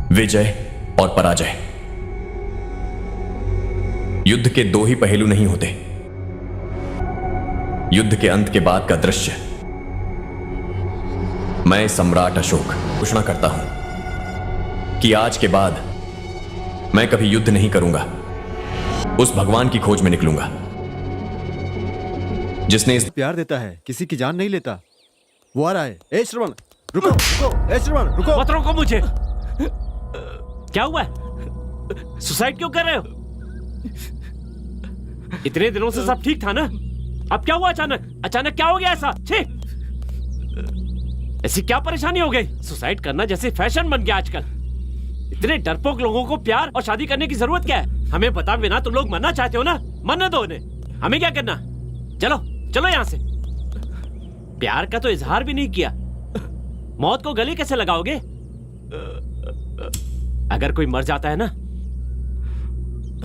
विजय और पराजय, युद्ध के दो ही पहलू नहीं होते। युद्ध के अंत के बाद का दृश्य। मैं सम्राट अशोक घोषणा करता हूं कि आज के बाद मैं कभी युद्ध नहीं करूंगा। उस भगवान की खोज में निकलूंगा जिसने इस प्यार देता है, किसी की जान नहीं लेता। वो आ रहा है। ए श्रवण, रुको रुको। ए श्रवण, रुको। मत रोको मुझे। क्या हुआ है? सुसाइड क्यों कर रहे हो? इतने दिनों से सब ठीक था ना? अब क्या हुआ अचानक क्या हो गया ऐसा? छी! ऐसी क्या परेशानी हो गई? सुसाइड करना जैसे फैशन बन गया आजकल। इतने डरपोक लोगों को प्यार और शादी करने की जरूरत क्या है? हमें बता बिना तुम लोग मरना चाहते हो ना? मरने दो उन्हें। हमें क्या करना? चलो चलो यहां से। प्यार का तो इजहार भी नहीं किया, मौत को गले कैसे लगाओगे? अगर कोई मर जाता है ना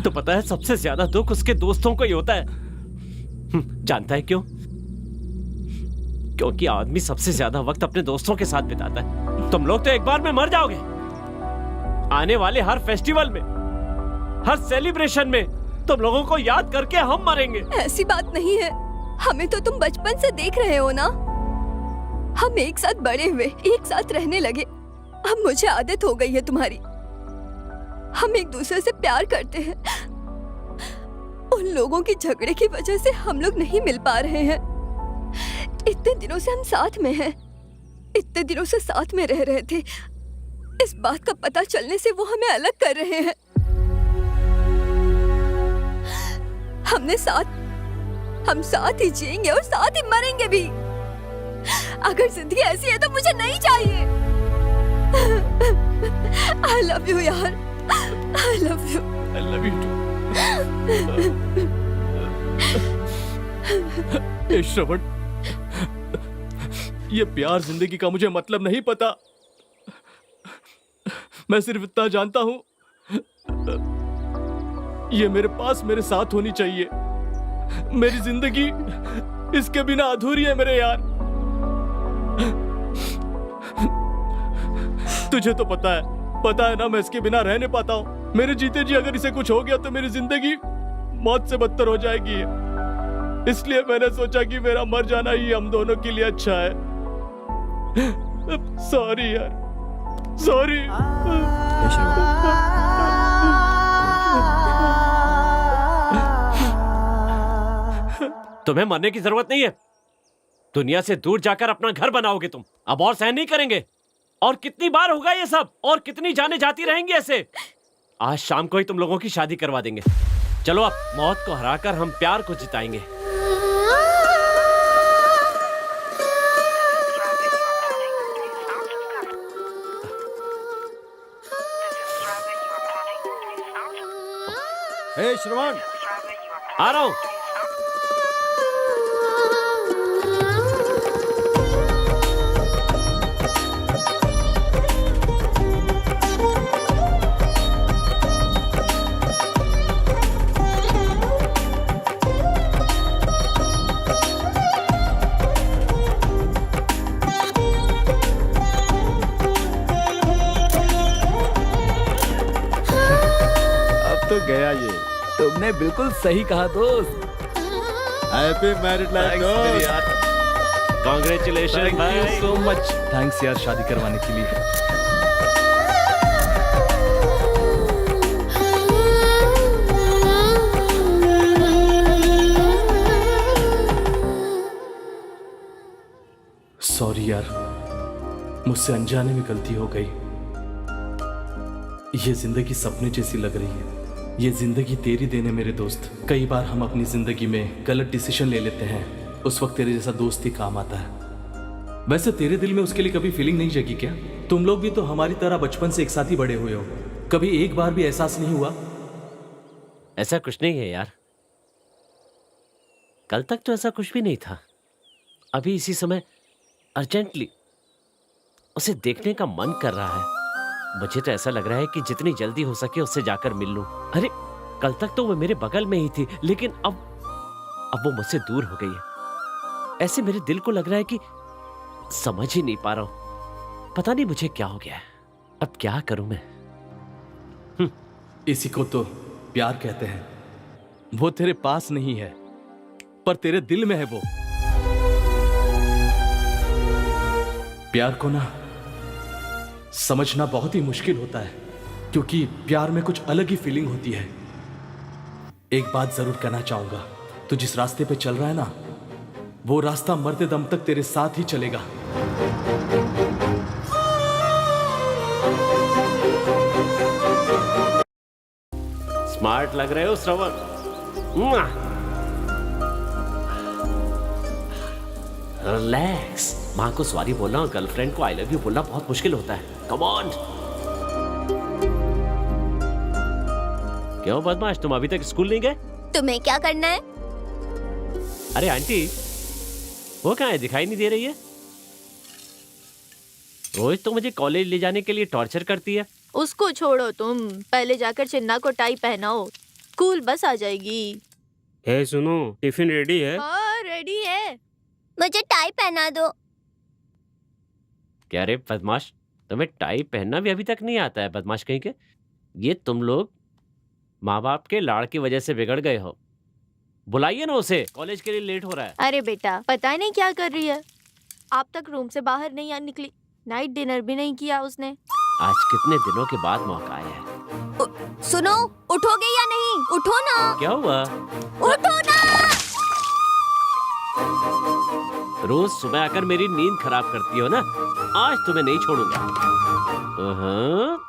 तो पता है सबसे ज्यादा दुख उसके दोस्तों को ही होता है। जानता है क्यों? क्योंकि आदमी सबसे ज्यादा वक्त अपने दोस्तों के साथ बिताता है। तुम लोग तो एक बार में मर जाओगे। आने वाले हर फेस्टिवल में, हर सेलिब्रेशन में तुम लोगों को याद करके हम मरेंगे। ऐसी बात नहीं है, हमें तो तुम बचपन से देख रहे हो ना। हम एक साथ बड़े हुए, एक साथ रहने लगे। अब मुझे आदत हो गई है तुम्हारी। हम एक दूसरे से प्यार करते हैं। उन लोगों की झगड़े की वजह से हम लोग नहीं मिल पा रहे हैं। इतने दिनों से हम साथ में हैं, इतने दिनों से साथ में रह रहे थे। इस बात का पता चलने से वो हमें अलग कर रहे हैं। हम साथ ही जिएंगे और साथ ही मरेंगे भी। अगर जिंदगी ऐसी है तो मुझे नहीं चाहिए। I love you यार, I love you. I love you too. ए श्रवण, ये प्यार जिंदगी का मुझे मतलब नहीं पता। मैं सिर्फ इतना जानता हूं, ये मेरे पास मेरे साथ होनी चाहिए। मेरी जिंदगी इसके बिना अधूरी है मेरे यार। तुझे तो पता है ना, मैं इसके बिना रह नहीं पाता हूँ। मेरे जीते जी अगर इसे कुछ हो गया तो मेरी जिंदगी मौत से बदतर हो जाएगी। इसलिए मैंने सोचा कि मेरा मर जाना ही हम दोनों के लिए अच्छा है। सॉरी यार, सॉरी। तुम्हें मरने की जरूरत नहीं है। दुनिया से दूर जाकर अपना घर बनाओगे तुम। अब और सहन नहीं करेंगे। और कितनी बार होगा ये सब? और कितनी जाने जाती रहेंगी ऐसे? आज शाम को ही तुम लोगों की शादी करवा देंगे। चलो अब मौत को हराकर हम प्यार को जिताएंगे। ए श्रवण, आ रहा हूं। तो गया ये। तुमने बिल्कुल सही कहा दोस्त। हैप्पी मैरिड लाइफ दोस्त। कांग्रेचुलेशन भाई। So much. थैंक्स यार शादी करवाने के लिए। सॉरी यार, मुझसे अनजाने में गलती हो गई। ये जिंदगी सपने जैसी लग रही है। ये जिंदगी तेरी देने मेरे दोस्त। कई बार हम अपनी जिंदगी में गलत डिसीजन ले लेते हैं, उस वक्त तेरे जैसा दोस्त ही काम आता है। वैसे तेरे दिल में उसके लिए कभी फीलिंग नहीं जगी क्या? तुम लोग भी तो हमारी तरह बचपन से एक साथ ही बड़े हुए हो। कभी एक बार भी एहसास नहीं हुआ? ऐसा कुछ नहीं है यार। कल तक तो ऐसा कुछ भी नहीं था। अभी इसी समय अर्जेंटली उसे देखने का मन कर रहा है। मुझे तो ऐसा लग रहा है कि जितनी जल्दी हो सके उससे जाकर मिल लूं। अरे कल तक तो वो मेरे बगल में ही थी, लेकिन अब वो मुझसे दूर हो गई है। ऐसे मेरे दिल को लग रहा है कि समझ ही नहीं पा रहा हूं। पता नहीं मुझे क्या हो गया है। अब क्या करूं मैं? इसी को तो प्यार कहते हैं। वो तेरे पास नहीं है, पर तेरे दिल में है वो। प्यार को ना समझना बहुत ही मुश्किल होता है, क्योंकि प्यार में कुछ अलग ही फीलिंग होती है। एक बात जरूर कहना चाहूंगा, तू जिस रास्ते पे चल रहा है ना, वो रास्ता मरते दम तक तेरे साथ ही चलेगा। स्मार्ट लग रहे हो श्रवण। रिलैक्स। माँ को सॉरी बोलना और गर्लफ्रेंड को आई लव यू बोलना बहुत मुश्किल होता है। Come on. क्यों बदमाश, तुम अभी तक स्कूल नहीं गए? तुम्हें क्या करना है? अरे आंटी, वो कहाँ है, दिखाई नहीं दे रही है? रोज तो मुझे कॉलेज ले जाने के लिए टॉर्चर करती है। उसको छोड़ो, तुम पहले जाकर चिन्ना को टाई पहनाओ, स्कूल बस आ जाएगी। हे सुनो, टिफिन रेडी है? हाँ रेडी है। मुझे टाई पहना दो। क्या रे बदमाश, तुम्हें टाई पहनना भी अभी तक नहीं आता है? बदमाश कहीं के। ये तुम लोग माँ बाप के लाड़ की वजह से बिगड़ गए हो। बुलाइए ना उसे, कॉलेज के लिए लेट हो रहा है। अरे बेटा, पता नहीं क्या कर रही है, आप तक रूम से बाहर नहीं निकली, नाइट डिनर भी नहीं किया उसने। आज कितने दिनों के बाद मौका आया है। सुनो, उठोगे या नहीं? उठो ना। क्या हुआ? उठो ना। रोज सुबह आकर मेरी नींद खराब करती हो ना, आज तुम्हें नहीं छोड़ूंगा। हाँ?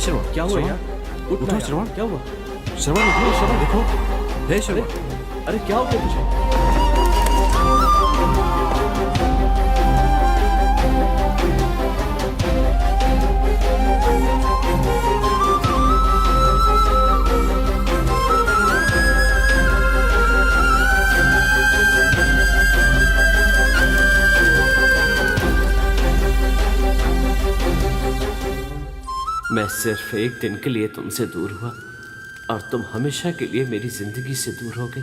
श्रवण, क्या हुआ यार? उठो यार, श्रवण। क्या हुआ? श्रवण उठो, श्रवण देखो। हे श्रवण, अरे क्या हो गया तुझे? मैं सिर्फ एक दिन के लिए तुमसे दूर हुआ और तुम हमेशा के लिए मेरी जिंदगी से दूर हो गई।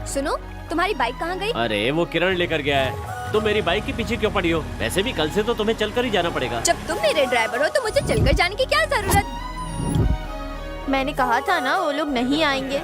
सुनो, तुम्हारी बाइक कहाँ गई? अरे वो किरण लेकर गया है। तुम मेरी बाइक के पीछे क्यों पड़ी हो? वैसे भी कल से तो तुम्हें चलकर ही जाना पड़ेगा। जब तुम मेरे ड्राइवर हो तो मुझे चलकर जाने की क्या जरूरत? मैंने कहा था ना वो लोग नहीं आएंगे।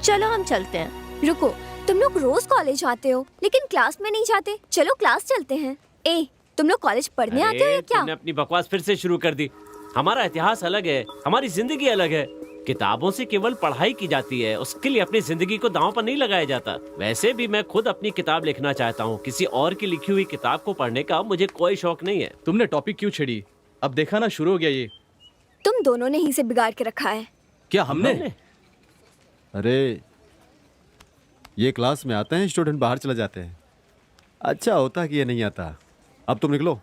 चलो हम चलते हैं। रुको, तुम लोग रोज कॉलेज आते हो लेकिन क्लास में नहीं जाते। चलो क्लास चलते हैं। ए, तुम लोग कॉलेज पढ़ने आते हो या क्या? तुमने अपनी बकवास फिर से शुरू कर दी। हमारा इतिहास अलग है, हमारी जिंदगी अलग है। किताबों से केवल पढ़ाई की जाती है, उसके लिए अपनी जिंदगी को दांव पर नहीं लगाया जाता। वैसे भी मैं खुद अपनी किताब लिखना चाहता हूँ। किसी और की लिखी हुई किताब को पढ़ने का मुझे कोई शौक नहीं है। तुमने टॉपिक क्यों छेड़ी? अब देखा ना, शुरू हो गया ये। तुम दोनों ने ही से बिगाड़ के रखा है। क्या हमने? अरे ये क्लास में आते हैं, स्टूडेंट बाहर चले जाते हैं। अच्छा होता कि ये नहीं आता। अब तुम निकलो।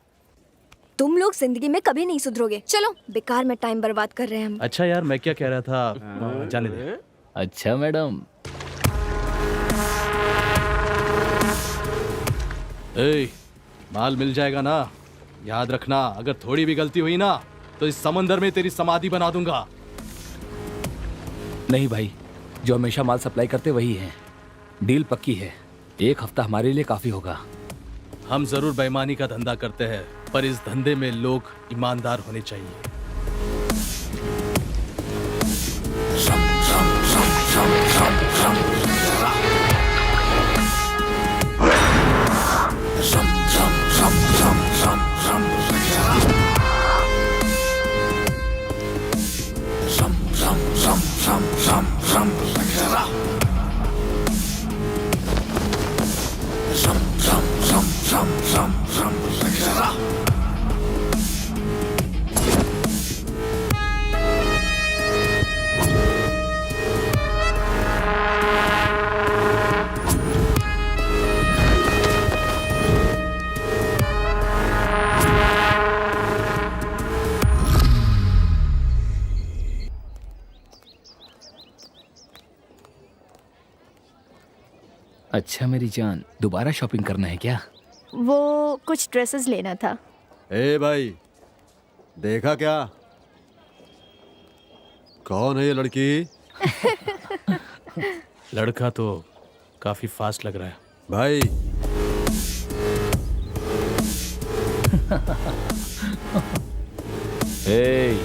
तुम लोग जिंदगी में कभी नहीं सुधरोगे। चलो, बेकार में टाइम बर्बाद कर रहे हैं हम। अच्छा यार, मैं क्या कह रहा था, जाने दे। अच्छा मैडम। ए, माल मिल जाएगा ना? याद रखना, अगर थोड़ी भी गलती हुई ना तो इस समंदर में तेरी समाधि बना दूंगा। नहीं भाई, जो हमेशा माल सप्लाई करते वही हैं। डील पक्की है, एक हफ्ता हमारे लिए काफी होगा। हम जरूर बेईमानी का धंधा करते हैं, पर इस धंधे में लोग ईमानदार होने चाहिए। अच्छा मेरी जान, दोबारा शॉपिंग करना है क्या? वो कुछ ड्रेसेस लेना था। ए भाई, देखा क्या? कौन है ये लड़की? लड़का तो काफी फास्ट लग रहा है। भाई ए,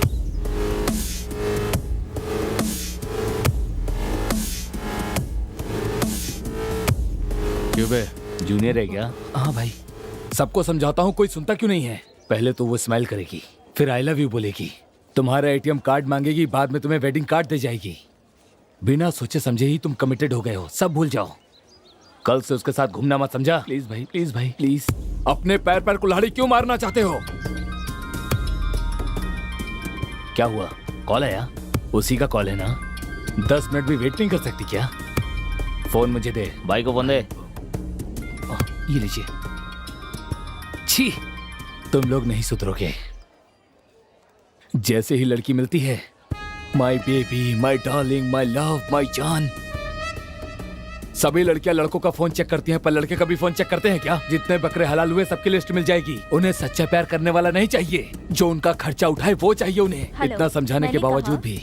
क्यों बे? जूनियर है क्या? हाँ भाई, सबको समझाता हूँ, कोई सुनता क्यों नहीं है? पहले तो वो स्माइल करेगी, फिर आई लव यू बोलेगी, तुम्हारा एटीएम कार्ड मांगेगी, बाद में तुम्हें वेडिंग कार्ड दे जाएगी। बिना सोचे समझे ही तुम कमिटेड हो गए हो, सब भूल जाओ। कल से उसके साथ घूमना मत, समझा? प्लीज भाई, प्लीज भाई, प्लीज। अपने पैर पर कुल्हाड़ी क्यों मारना चाहते हो? क्या हुआ? कॉल आया? उसी का कॉल है ना? 10 मिनट भी वेट नहीं कर सकती क्या? फोन मुझे दे। भाई को फोन दे। ये लीजिए। छी, तुम लोग नहीं सुधरोगे। जैसे ही लड़की मिलती है, my baby, my darling, my love, my जान, सभी लड़कियां लड़कों का फोन चेक करती हैं, पर लड़के कभी फोन चेक करते हैं क्या? जितने बकरे हलाल हुए सबकी लिस्ट मिल जाएगी। उन्हें सच्चा प्यार करने वाला नहीं चाहिए, जो उनका खर्चा उठाए वो चाहिए उन्हें। हेलो, इतना समझाने के मैंने बावजूद भी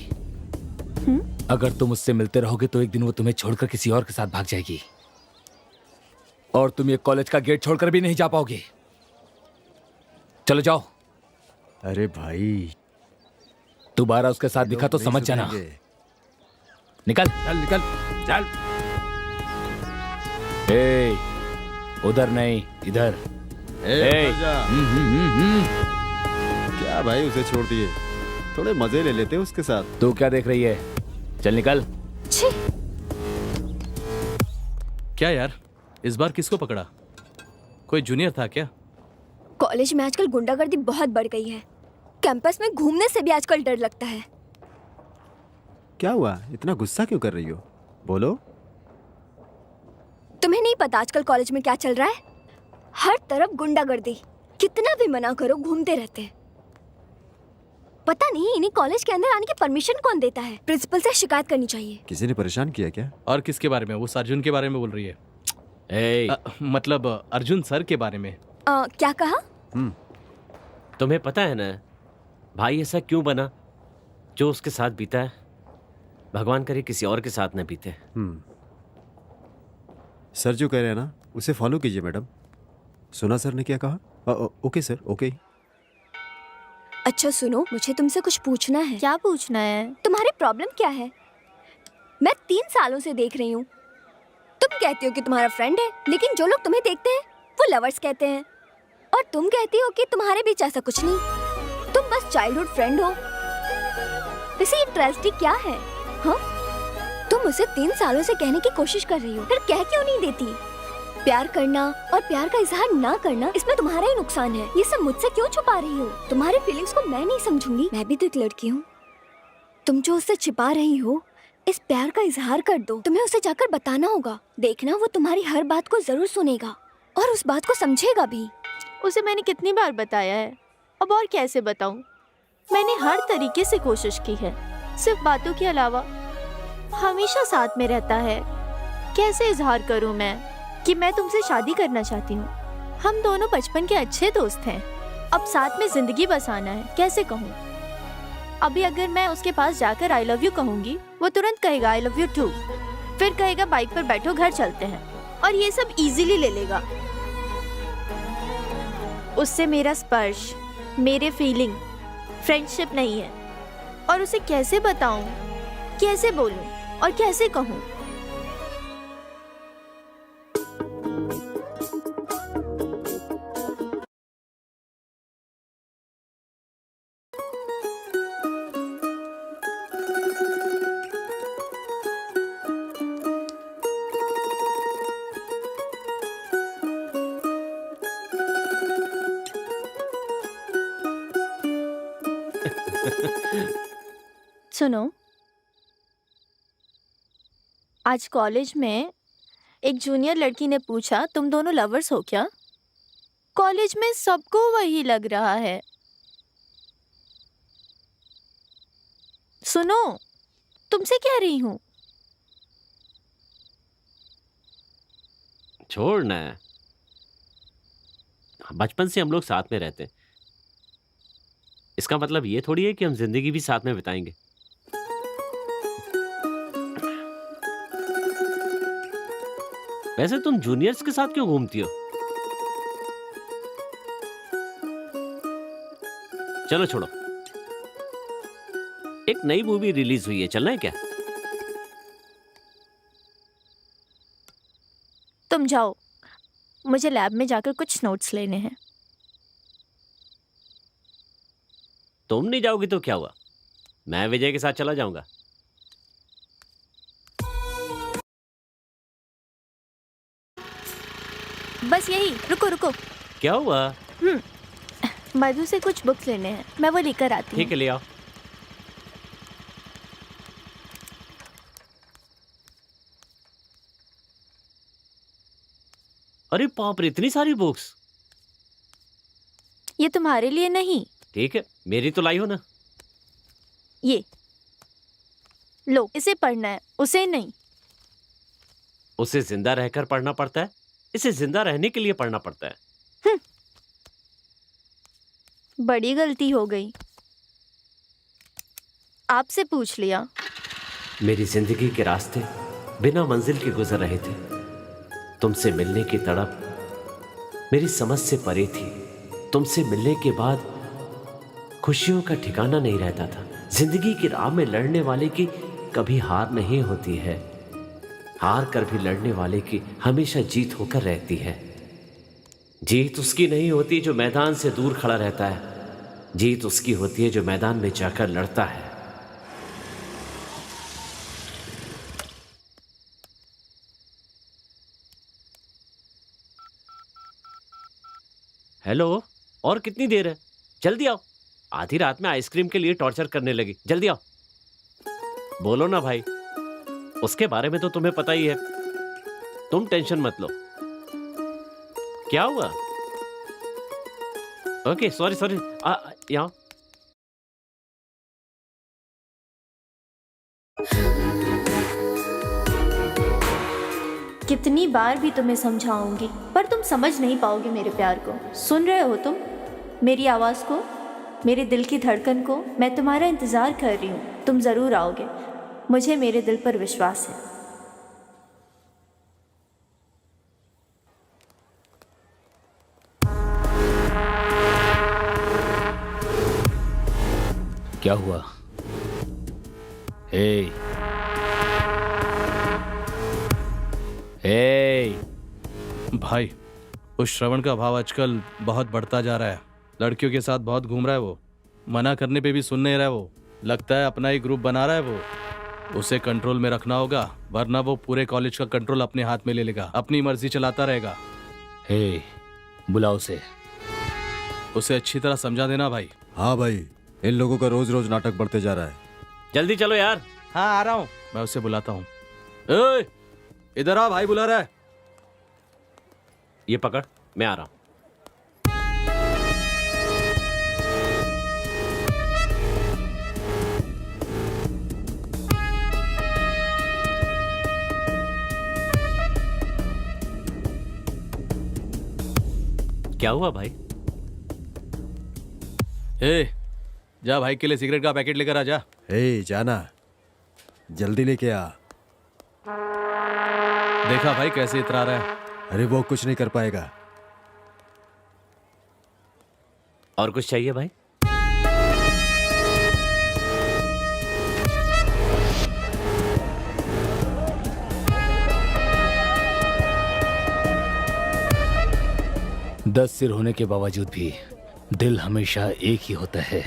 अगर तुम उससे मिलते रहोगे तो एक दिन वो तुम्हें छोड़कर किसी और के साथ भाग जाएगी, और तुम ये कॉलेज का गेट छोड़कर भी नहीं जा पाओगे। चलो जाओ। अरे भाई, दोबारा उसके साथ दिखा तो नहीं समझ जाना। सुधरेंगे। निकल चल निकल चल। ए, उधर नहीं, इधर। ए, उधर जा। क्या भाई, उसे छोड़ दिए, थोड़े मजे ले लेते उसके साथ। तू क्या देख रही है? चल निकल। छी, क्या यार, इस बार किसको पकड़ा? कोई जूनियर था क्या? कॉलेज में आजकल गुंडागर्दी बहुत बढ़ गई है। कैंपस में घूमने से भी आजकल डर लगता है। क्या हुआ, इतना गुस्सा क्यों कर रही हो? बोलो। तुम्हें नहीं पता आजकल कॉलेज में क्या चल रहा है? हर तरफ गुंडागर्दी, कितना भी मना करो घूमते रहते हैं। पता नहीं इन्हें कॉलेज के अंदर आने की परमिशन कौन देता है? प्रिंसिपल से शिकायत करनी चाहिए। किसी ने परेशान किया क्या? और किसके बारे में? वो अर्जुन के बारे में बोल रही है। ए, मतलब अर्जुन सर के बारे में। क्या कहा? तुम्हें पता है ना भाई ऐसा क्यों बना? जो उसके साथ बीता है, भगवान करे किसी और के साथ न बीते। सर जो कह रहे हैं ना, उसे फॉलो कीजिए मैडम। सुना सर ने क्या कहा? Okay sir, okay. अच्छा सुनो, मुझे तुमसे कुछ पूछना है। क्या पूछना है? तुम्हारी प्रॉब्लम क्या है? मैं 3 सालों से देख रही हूँ। तुम कहती हो कि तुम्हारा फ्रेंड है, लेकिन जो लोग तुम्हें देखते हैं वो लवर्स कहते हैं, और तुम कहती हो कि तुम्हारे बीच ऐसा कुछ नहीं, तुम बस चाइल्डहुड फ्रेंड हो। वैसे ये ट्रेजेडी क्या है? हाँ, तुम उसे 3 सालों से कहने की कोशिश कर रही हो, फिर कह क्यों नहीं देती? प्यार करना और प्यार का इजहार ना करना, इसमें तुम्हारा ही नुकसान है। ये सब मुझसे क्यों छुपा रही हो? तुम्हारे फीलिंग्स को मैं नहीं समझूंगी। मैं भी तो एक लड़की हूँ। तुम जो उससे छिपा रही हो, इस प्यार का इजहार कर दो। तुम्हें उसे जाकर बताना होगा। देखना, वो तुम्हारी हर बात को जरूर सुनेगा और उस बात को समझेगा भी। उसे मैंने कितनी बार बताया है, अब और कैसे बताऊं? मैंने हर तरीके से कोशिश की है, सिर्फ बातों के अलावा। हमेशा साथ में रहता है। कैसे इजहार करूं मैं कि मैं तुमसे शादी करना चाहती हूँ? हम दोनों बचपन के अच्छे दोस्त हैं, अब साथ में जिंदगी बसाना है। कैसे कहूँ? अभी अगर मैं उसके पास जाकर आई लव यू कहूंगी, वो तुरंत कहेगा आई लव यू टू, फिर कहेगा बाइक पर बैठो घर चलते हैं, और ये सब इजीली ले लेगा। उससे मेरा स्पर्श, मेरे फीलिंग, फ्रेंडशिप नहीं है। और उसे कैसे बताऊं, कैसे बोलूं और कैसे कहूं? सुनो, आज कॉलेज में एक जूनियर लड़की ने पूछा तुम दोनों लवर्स हो क्या? कॉलेज में सबको वही लग रहा है। सुनो, तुमसे कह रही हूँ। छोड़ना है, बचपन से हम लोग साथ में रहते हैं, इसका मतलब ये थोड़ी है कि हम जिंदगी भी साथ में बिताएंगे। वैसे तुम जूनियर्स के साथ क्यों घूमती हो? चलो छोड़ो, एक नई मूवी रिलीज हुई है, चलना है क्या? तुम जाओ, मुझे लैब में जाकर कुछ नोट्स लेने हैं। तुम नहीं जाओगी तो क्या हुआ, मैं विजय के साथ चला जाऊंगा। बस यही, रुको रुको। क्या हुआ? मधु से कुछ बुक्स लेने हैं, मैं वो लेकर आती ठीक है, ले आओ। अरे बाप रे, इतनी सारी बुक्स। ये तुम्हारे लिए नहीं, ठीक है, मेरी तो लाई हो ना। ये लो, इसे पढ़ना है, उसे नहीं। उसे जिंदा रहकर पढ़ना पड़ता है, इसे जिंदा रहने के लिए पढ़ना पड़ता है। बड़ी गलती हो गई, आपसे पूछ लिया। मेरी जिंदगी के रास्ते बिना मंजिल के गुजर रहे थे। तुमसे मिलने की तड़प मेरी समझ से परे थी। तुमसे मिलने के बाद खुशियों का ठिकाना नहीं रहता था। जिंदगी की राह में लड़ने वाले की कभी हार नहीं होती है, हार कर भी लड़ने वाले की हमेशा जीत होकर रहती है। जीत उसकी नहीं होती जो मैदान से दूर खड़ा रहता है, जीत उसकी होती है जो मैदान में जाकर लड़ता है। हेलो, और कितनी देर है? जल्दी आओ, आधी रात में आइसक्रीम के लिए टॉर्चर करने लगी। जल्दी आओ, बोलो ना भाई, उसके बारे में तो तुम्हें पता ही है। तुम टेंशन मत लो। क्या हुआ? ओके, सॉरी सॉरी, यहाँ। कितनी बार भी तुम्हें समझाऊंगी, पर तुम समझ नहीं पाओगे मेरे प्यार को। सुन रहे हो तुम मेरी आवाज़ को, मेरे दिल की धड़कन को? मैं तुम्हारा इंतज़ार कर रही हूँ, तुम ज़रूर आओगे, मुझे मेरे दिल पर विश्वास है। क्या हुआ? हे भाई, उस श्रवण का भाव आजकल बहुत बढ़ता जा रहा है। लड़कियों के साथ बहुत घूम रहा है वो, मना करने पे भी सुन नहीं रहा है वो। लगता है अपना ही ग्रुप बना रहा है वो। उसे कंट्रोल में रखना होगा, वरना वो पूरे कॉलेज का कंट्रोल अपने हाथ में ले लेगा, अपनी मर्जी चलाता रहेगा। हे, बुलाओ उसे अच्छी तरह समझा देना भाई। हाँ भाई, इन लोगों का रोज रोज नाटक बढ़ते जा रहा है। जल्दी चलो यार। हाँ, आ रहा हूँ, मैं उसे बुलाता हूँ। इधर आ, भाई बुला रहा है। ये पकड़, मैं आ रहा हूं। क्या हुआ भाई? जा भाई के लिए सिगरेट का पैकेट लेकर आ जा। जाना, जल्दी लेके आ। देखा भाई कैसे इतरा रहा है। अरे वो कुछ नहीं कर पाएगा। और कुछ चाहिए भाई? दस सिर होने के बावजूद भी दिल हमेशा एक ही होता है।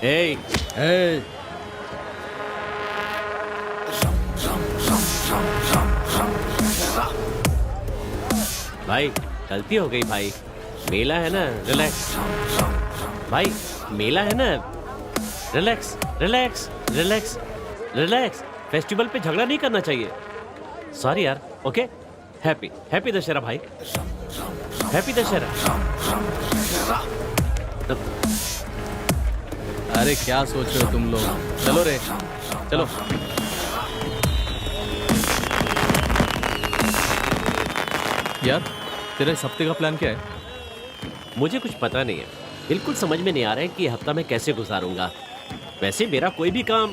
ए, ए, भाई गलती हो गई भाई, मेला है ना, रिलैक्स। भाई मेला है ना, relax relax relax relax. Festival पे झगड़ा नहीं करना चाहिए। सॉरी यार। ओके, हैप्पी हैप्पी दशहरा भाई, हैप्पी दशहरा। अरे क्या सोच रहे हो तुम लोग? चलो रे, चलो। यार तेरा इस हफ्ते का प्लान क्या है? मुझे कुछ पता नहीं है, बिल्कुल समझ में नहीं आ रहा है कि ये हफ्ता मैं कैसे गुजारूंगा। वैसे मेरा कोई भी काम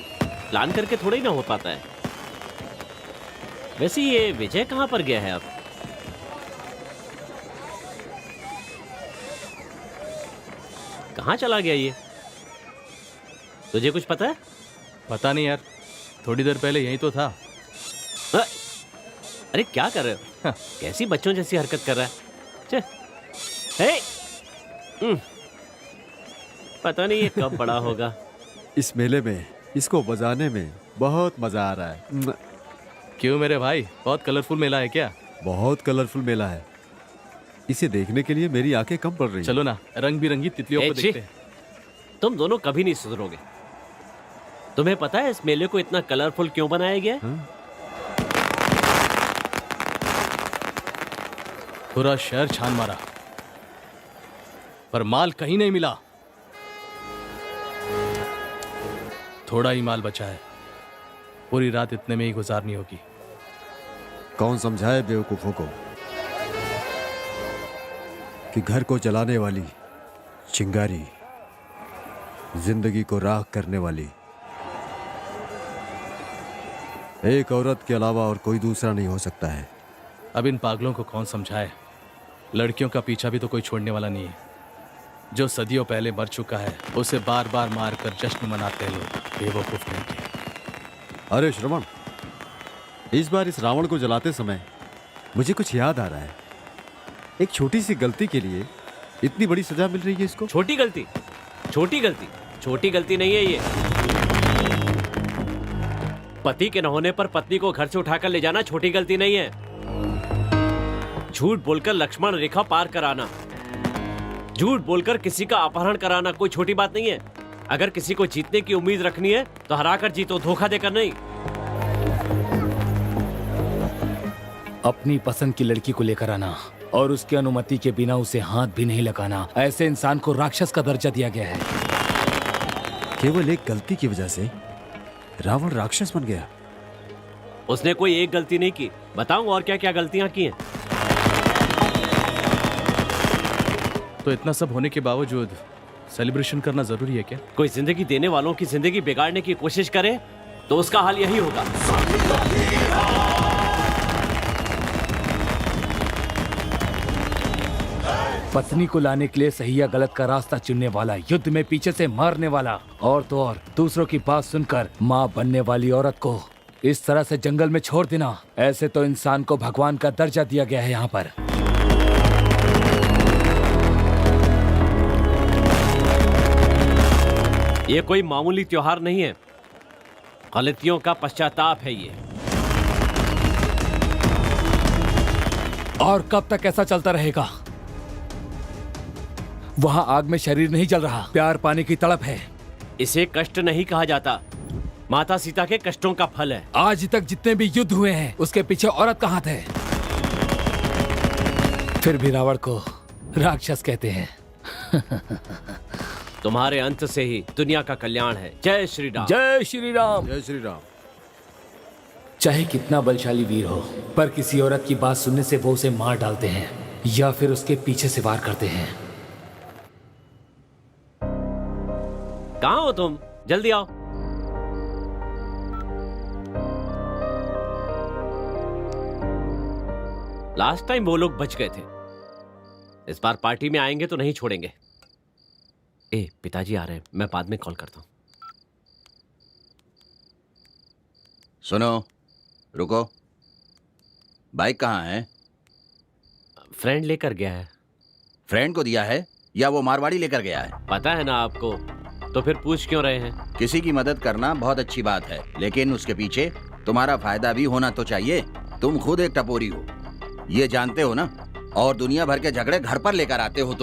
प्लान करके थोड़ा ही ना हो पाता है। वैसे ये विजय कहाँ पर गया है अब? कहाँ चला गया ये? तुझे कुछ पता है? पता नहीं यार, थोड़ी देर पहले यहीं तो था। अरे क्या कर रहे हो? कैसी बच्चों जैसी हरकत कर रहा है? हे! पता नहीं ये कब बड़ा होगा। इस मेले में इसको बजाने में बहुत मजा आ रहा है। क्यों मेरे भाई, बहुत कलरफुल मेला है क्या? बहुत कलरफुल मेला है। इसे देखने के लिए मेरी आंखें कम पड़ रही। चलो ना, रंग बिरंगी तितलियों को देखते हैं। तुम दोनों कभी नहीं सुधरोगे। तुम्हें पता है इस मेले को इतना कलरफुल क्यों बनाया गया? पूरा शहर छान मारा पर माल कहीं नहीं मिला। थोड़ा ही माल बचा है, पूरी रात इतने में ही गुजारनी होगी। कौन समझाए बेवकूफों को कि घर को जलाने वाली चिंगारी जिंदगी को राख करने वाली एक औरत के अलावा और कोई दूसरा नहीं हो सकता है। अब इन पागलों को कौन समझाए? लड़कियों का पीछा भी तो कोई छोड़ने वाला नहीं है। जो सदियों पहले मर चुका है उसे बार बार मार कर जश्न मनाते हैं लोग, बेवकूफ नहीं के। अरे श्रवण, इस बार इस रावण को जलाते समय मुझे कुछ याद आ रहा है। एक छोटी सी गलती के लिए इतनी बड़ी सजा मिल रही है इसको। छोटी गलती? छोटी गलती? छोटी गलती नहीं है ये। पति के न होने पर पत्नी को घर से उठाकर ले जाना छोटी गलती नहीं है। झूठ बोलकर लक्ष्मण रेखा पार कराना, झूठ बोलकर किसी का अपहरण कराना कोई छोटी बात नहीं है। अगर किसी को जीतने की उम्मीद रखनी है तो हराकर जीतो, धोखा देकर नहीं। अपनी पसंद की लड़की को लेकर आना और उसकी अनुमति के बिना उसे हाथ भी नहीं लगाना, ऐसे इंसान को राक्षस का दर्जा दिया गया है। केवल एक गलती की वजह से रावण राक्षस बन गया। उसने कोई एक गलती नहीं की। बताऊं और क्या क्या गलतियां की हैं? तो इतना सब होने के बावजूद सेलिब्रेशन करना जरूरी है क्या? कोई जिंदगी देने वालों की जिंदगी बिगाड़ने की कोशिश करे तो उसका हाल यही होगा। पत्नी को लाने के लिए सही या गलत का रास्ता चुनने वाला, युद्ध में पीछे से मारने वाला, और तो और दूसरों की बात सुनकर माँ बनने वाली औरत को इस तरह से जंगल में छोड़ देना, ऐसे तो इंसान को भगवान का दर्जा दिया गया है यहाँ पर। ये कोई मामूली त्योहार नहीं है, गलतियों का पश्चाताप है ये। और कब तक ऐसा चलता रहेगा? वहां आग में शरीर नहीं जल रहा, प्यार पाने की तड़प है। इसे कष्ट नहीं कहा जाता, माता सीता के कष्टों का फल है। आज तक जितने भी युद्ध हुए हैं उसके पीछे औरत कहाँ थे? फिर भी रावण को राक्षस कहते हैं। तुम्हारे अंत से ही दुनिया का कल्याण है। जय श्री राम। जय श्री राम। जय श्री राम। चाहे कितना बलशाली वीर हो, पर किसी औरत की बात सुनने से वो उसे मार डालते हैं या फिर उसके पीछे से वार करते हैं। कहाँ हो तुम? जल्दी आओ। लास्ट टाइम वो लोग बच गए थे, इस बार पार्टी में आएंगे तो नहीं छोड़ेंगे। ए, पिताजी आ रहे हैं, मैं बाद में कॉल करता हूं। सुनो, रुको। बाइक कहाँ है? फ्रेंड लेकर गया है। फ्रेंड को दिया है या वो मारवाड़ी लेकर गया है? पता है ना आपको, तो फिर पूछ क्यों रहे हैं? किसी की मदद करना बहुत अच्छी बात है, लेकिन उसके पीछे तुम्हारा फायदा भी होना तो चाहिए। तुम खुद एक टपोरी हो, ये जानते हो ना, और दुनिया भर के झगड़े घर पर लेकर आते हो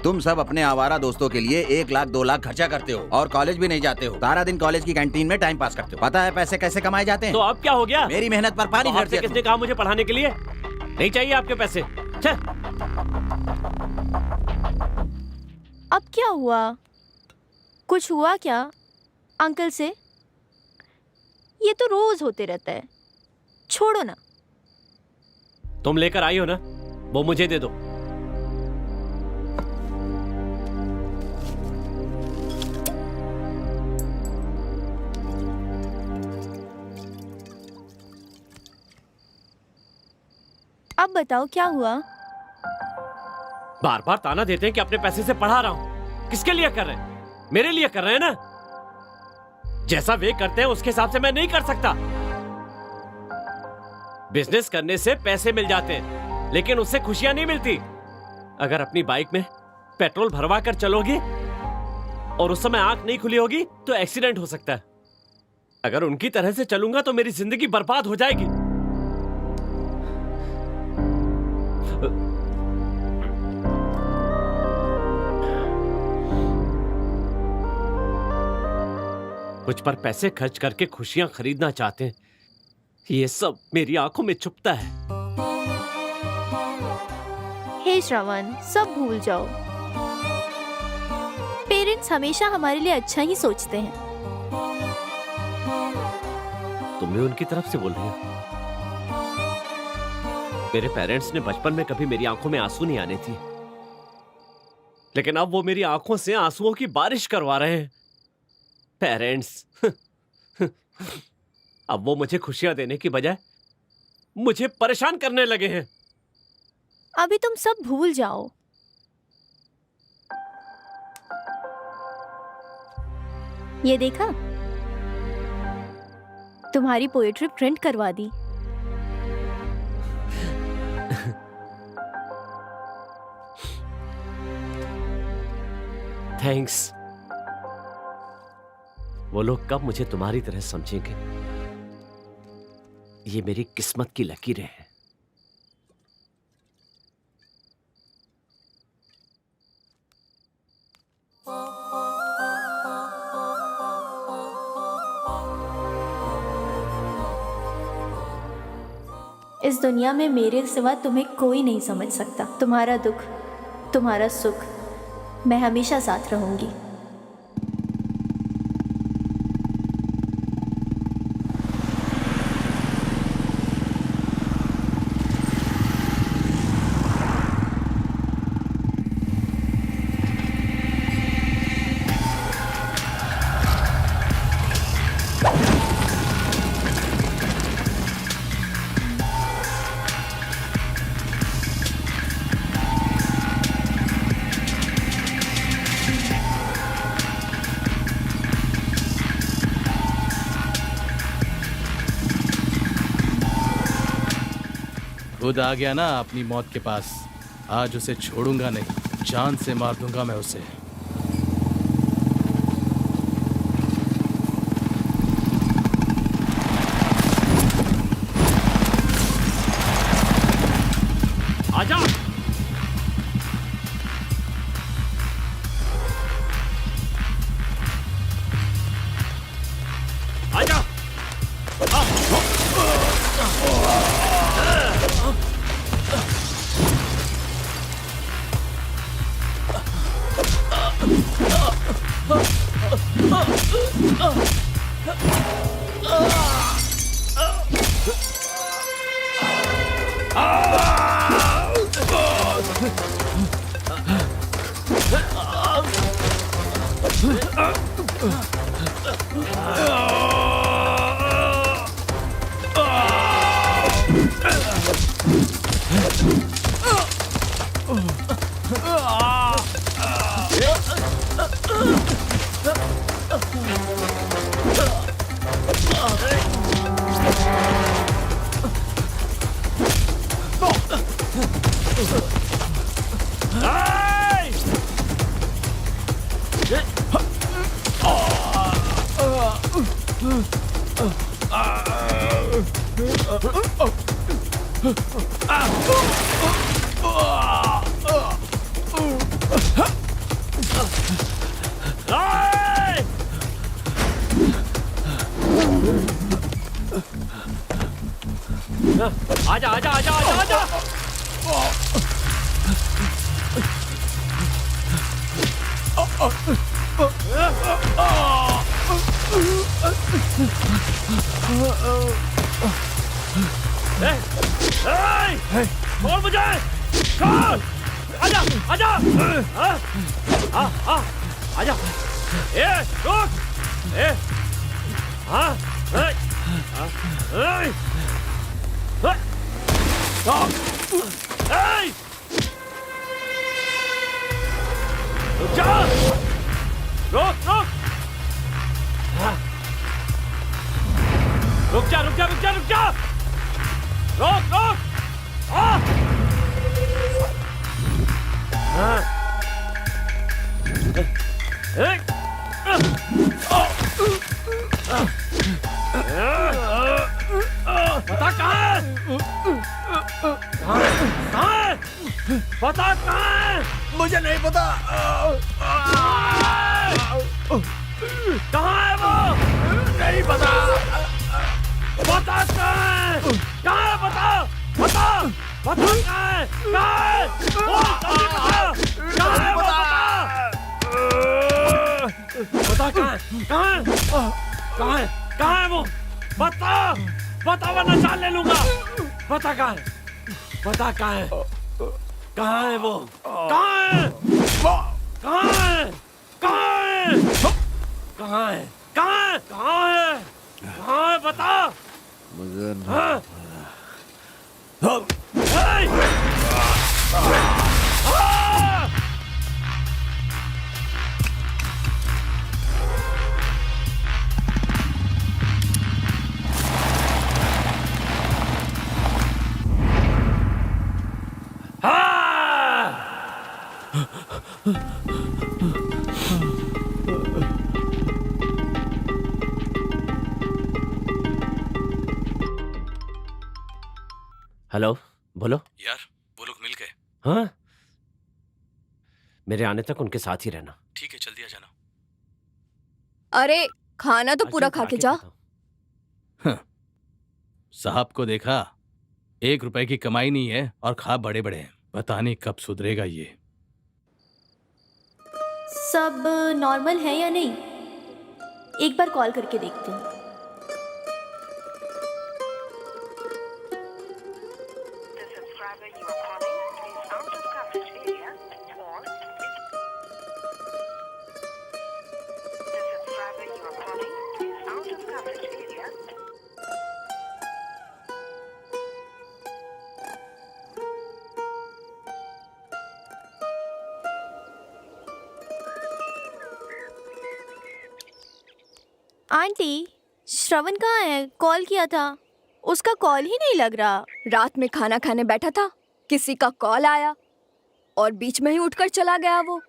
तुम सब अपने आवारा दोस्तों के लिए 1 लाख 2 लाख खर्चा करते हो और कॉलेज भी नहीं जाते हो। सारा दिन कॉलेज की कैंटीन में टाइम पास करते हो। पता है पैसे कैसे कमाए जाते हैं? तो अब क्या हो गया? मेरी मेहनत पर पानी तो फेर आपसे दिया किसने कहा मुझे पढ़ाने के लिए? नहीं चाहिए आपके पैसे। छे! अब क्या हुआ? कुछ हुआ क्या अंकल से? ये तो रोज होते रहता है, छोड़ो ना। तुम लेकर आई हो ना, वो मुझे दे दो। अब बताओ क्या हुआ? बार बार ताना देते हैं कि अपने पैसे से पढ़ा रहा हूं। किसके लिए कर रहे हैं? मेरे लिए कर रहे हैं ना। जैसा वे करते हैं उसके हिसाब से मैं नहीं कर सकता। बिजनेस करने से पैसे मिल जाते हैं, लेकिन उससे खुशियां नहीं मिलती। अगर अपनी बाइक में पेट्रोल भरवा कर चलोगी और उस समय आंख नहीं खुली होगी तो एक्सीडेंट हो सकता है। अगर उनकी तरह से चलूंगा तो मेरी जिंदगी बर्बाद हो जाएगी। कुछ पर पैसे खर्च करके खुशियां खरीदना चाहते हैं। ये सब मेरी आंखों में चुभता है। हे श्रवण, सब भूल जाओ। पेरेंट्स हमेशा हमारे लिए अच्छा ही सोचते हैं। तुम भी उनकी तरफ से बोल रही हो? मेरे पेरेंट्स ने बचपन में कभी मेरी आंखों में आंसू नहीं आने थी, लेकिन अब वो मेरी आंखों से आंसुओं की बारिश करवा रहे हैं। पेरेंट्स अब वो मुझे खुशियां देने की बजाय मुझे परेशान करने लगे हैं। अभी तुम सब भूल जाओ। ये देखा, तुम्हारी पोएट्री प्रिंट करवा दी। थैंक्स। वो लोग कब मुझे तुम्हारी तरह समझेंगे? ये मेरी किस्मत की लकीरें हैं। इस दुनिया में मेरे सिवा तुम्हें कोई नहीं समझ सकता। तुम्हारा दुख, तुम्हारा सुख, मैं हमेशा साथ रहूंगी। खुद आ गया ना अपनी मौत के पास। आज उसे छोड़ूंगा नहीं, जान से मार दूंगा मैं उसे। आजा। आजा। आजा आजा आजा आजा आजा। छोड़ मुझे, छोड़, आजा आजा, आजा, रुक, रुक जा, रुक रुक, रुक जा रुक जा रुक जा रुक जा, रुक रुक, बता कहाँ है? बता कहाँ है? मुझे नहीं पता। कहाँ है वो? नहीं पता। बता कहाँ है? कहाँ है? बता बता बता कहाँ है? कहाँ है? बोल जल्दी बता। कहाँ है वो? बता कहाँ है? कहाँ है? कहाँ है? कहाँ है वो? बता बता वरना जान ले लूंगा। बता कहाँ है? बता कहाँ है? कहाँ है वो? कहाँ है? कहाँ है? कहाँ है? कहाँ है? कहाँ है? कहाँ है? कहाँ है? बता। मुझे हाँ? हेलो, बोलो। यार वो लोग मिल गए। हाँ, मेरे आने तक उनके साथ ही रहना। ठीक है, जल्दी आ जाना। अरे खाना तो पूरा खा के जा। साहब को देखा, 1 रुपए की कमाई नहीं है और खा बड़े बड़े हैं। पता नहीं कब सुधरेगा ये। सब नॉर्मल है या नहीं, एक बार कॉल करके देखते हैं। आंटी, श्रवण कहाँ है? कॉल किया था, उसका कॉल ही नहीं लग रहा। रात में खाना खाने बैठा था, किसी का कॉल आया और बीच में ही उठकर चला गया। वो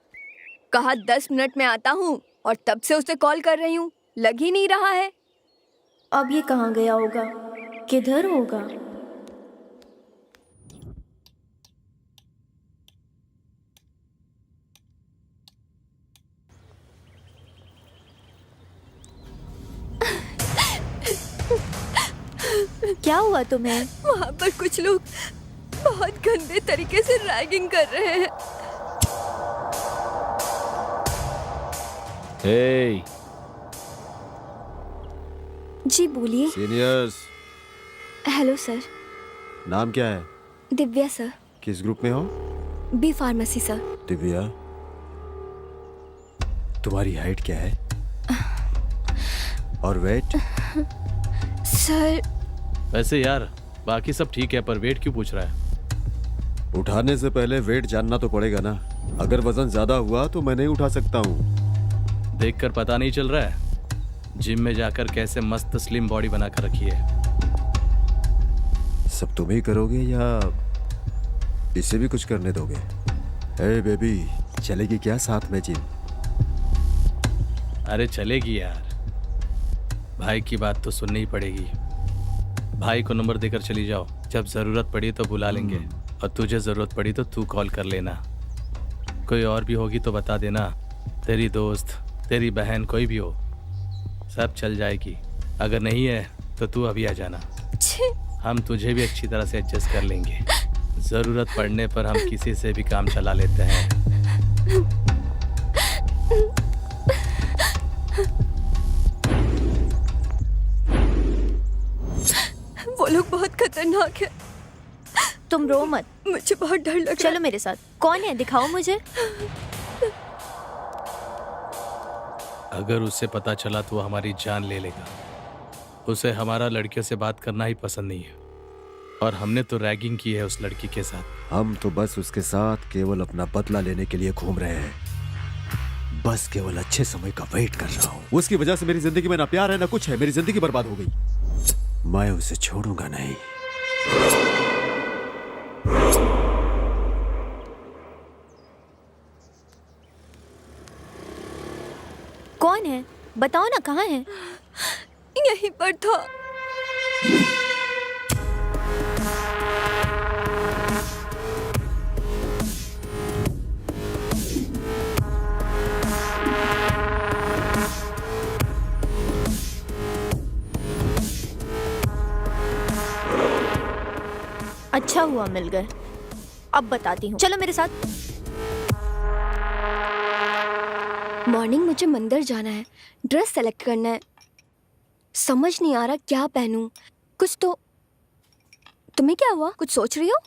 कहा 10 मिनट में आता हूँ और तब से उसे कॉल कर रही हूँ, लग ही नहीं रहा है। अब ये कहाँ गया होगा, किधर होगा? क्या हुआ तुम्हें? वहाँ पर कुछ लोग बहुत गंदे तरीके से रैगिंग कर रहे हैं। हे, जी बोलिए। Seniors, hello sir. नाम क्या है? दिव्या सर। किस ग्रुप में हो? B pharmacy sir. दिव्या, तुम्हारी हाइट क्या है और वेट? सर वैसे यार बाकी सब ठीक है, पर वेट क्यों पूछ रहा है? उठाने से पहले वेट जानना तो पड़ेगा ना। अगर वजन ज्यादा हुआ तो मैं नहीं उठा सकता हूँ। देखकर पता नहीं चल रहा है जिम में जाकर कैसे मस्त स्लिम बॉडी बनाकर रखी है। सब तुम ही करोगे या इसे भी कुछ करने दोगे? हे बेबी, चलेगी क्या साथ में जिम? अरे चलेगी यार, भाई की बात तो सुननी ही पड़ेगी। भाई को नंबर देकर चली जाओ, जब जरूरत पड़ी तो बुला लेंगे, और तुझे जरूरत पड़ी तो तू कॉल कर लेना। कोई और भी होगी तो बता देना, तेरी दोस्त, तेरी बहन, कोई भी हो, सब चल जाएगी। अगर नहीं है तो तू अभी आ जाना, हम तुझे भी अच्छी तरह से एडजस्ट कर लेंगे। जरूरत पड़ने पर हम किसी से भी काम चला लेते हैं। वो लोग बहुत खतरनाक है। तुम रो मत, मुझे बहुत डर लग रहा चलो मेरे साथ। कौन है, दिखाओ मुझे। अगर उसे पता चला तो वो हमारी जान ले लेगा। उसे हमारा लड़कियों से बात करना ही पसंद नहीं है, और हमने तो रैगिंग की है उस लड़की के साथ। हम तो बस उसके साथ केवल अपना बदला लेने के लिए घूम रहे हैं। बस केवल अच्छे समय का वेट कर रहा हूँ। उसकी वजह से मेरी जिंदगी में ना प्यार है ना कुछ है। मेरी जिंदगी बर्बाद हो गई। मैं उसे छोड़ूंगा नहीं। कौन है, बताओ ना, कहाँ है? यहीं पर था। अच्छा हुआ मिल गए। अब बताती हूँ, चलो मेरे साथ। मॉर्निंग मुझे मंदिर जाना है, ड्रेस सेलेक्ट करना है, समझ नहीं आ रहा क्या पहनूं। कुछ तो। तुम्हें क्या हुआ, कुछ सोच रही हो?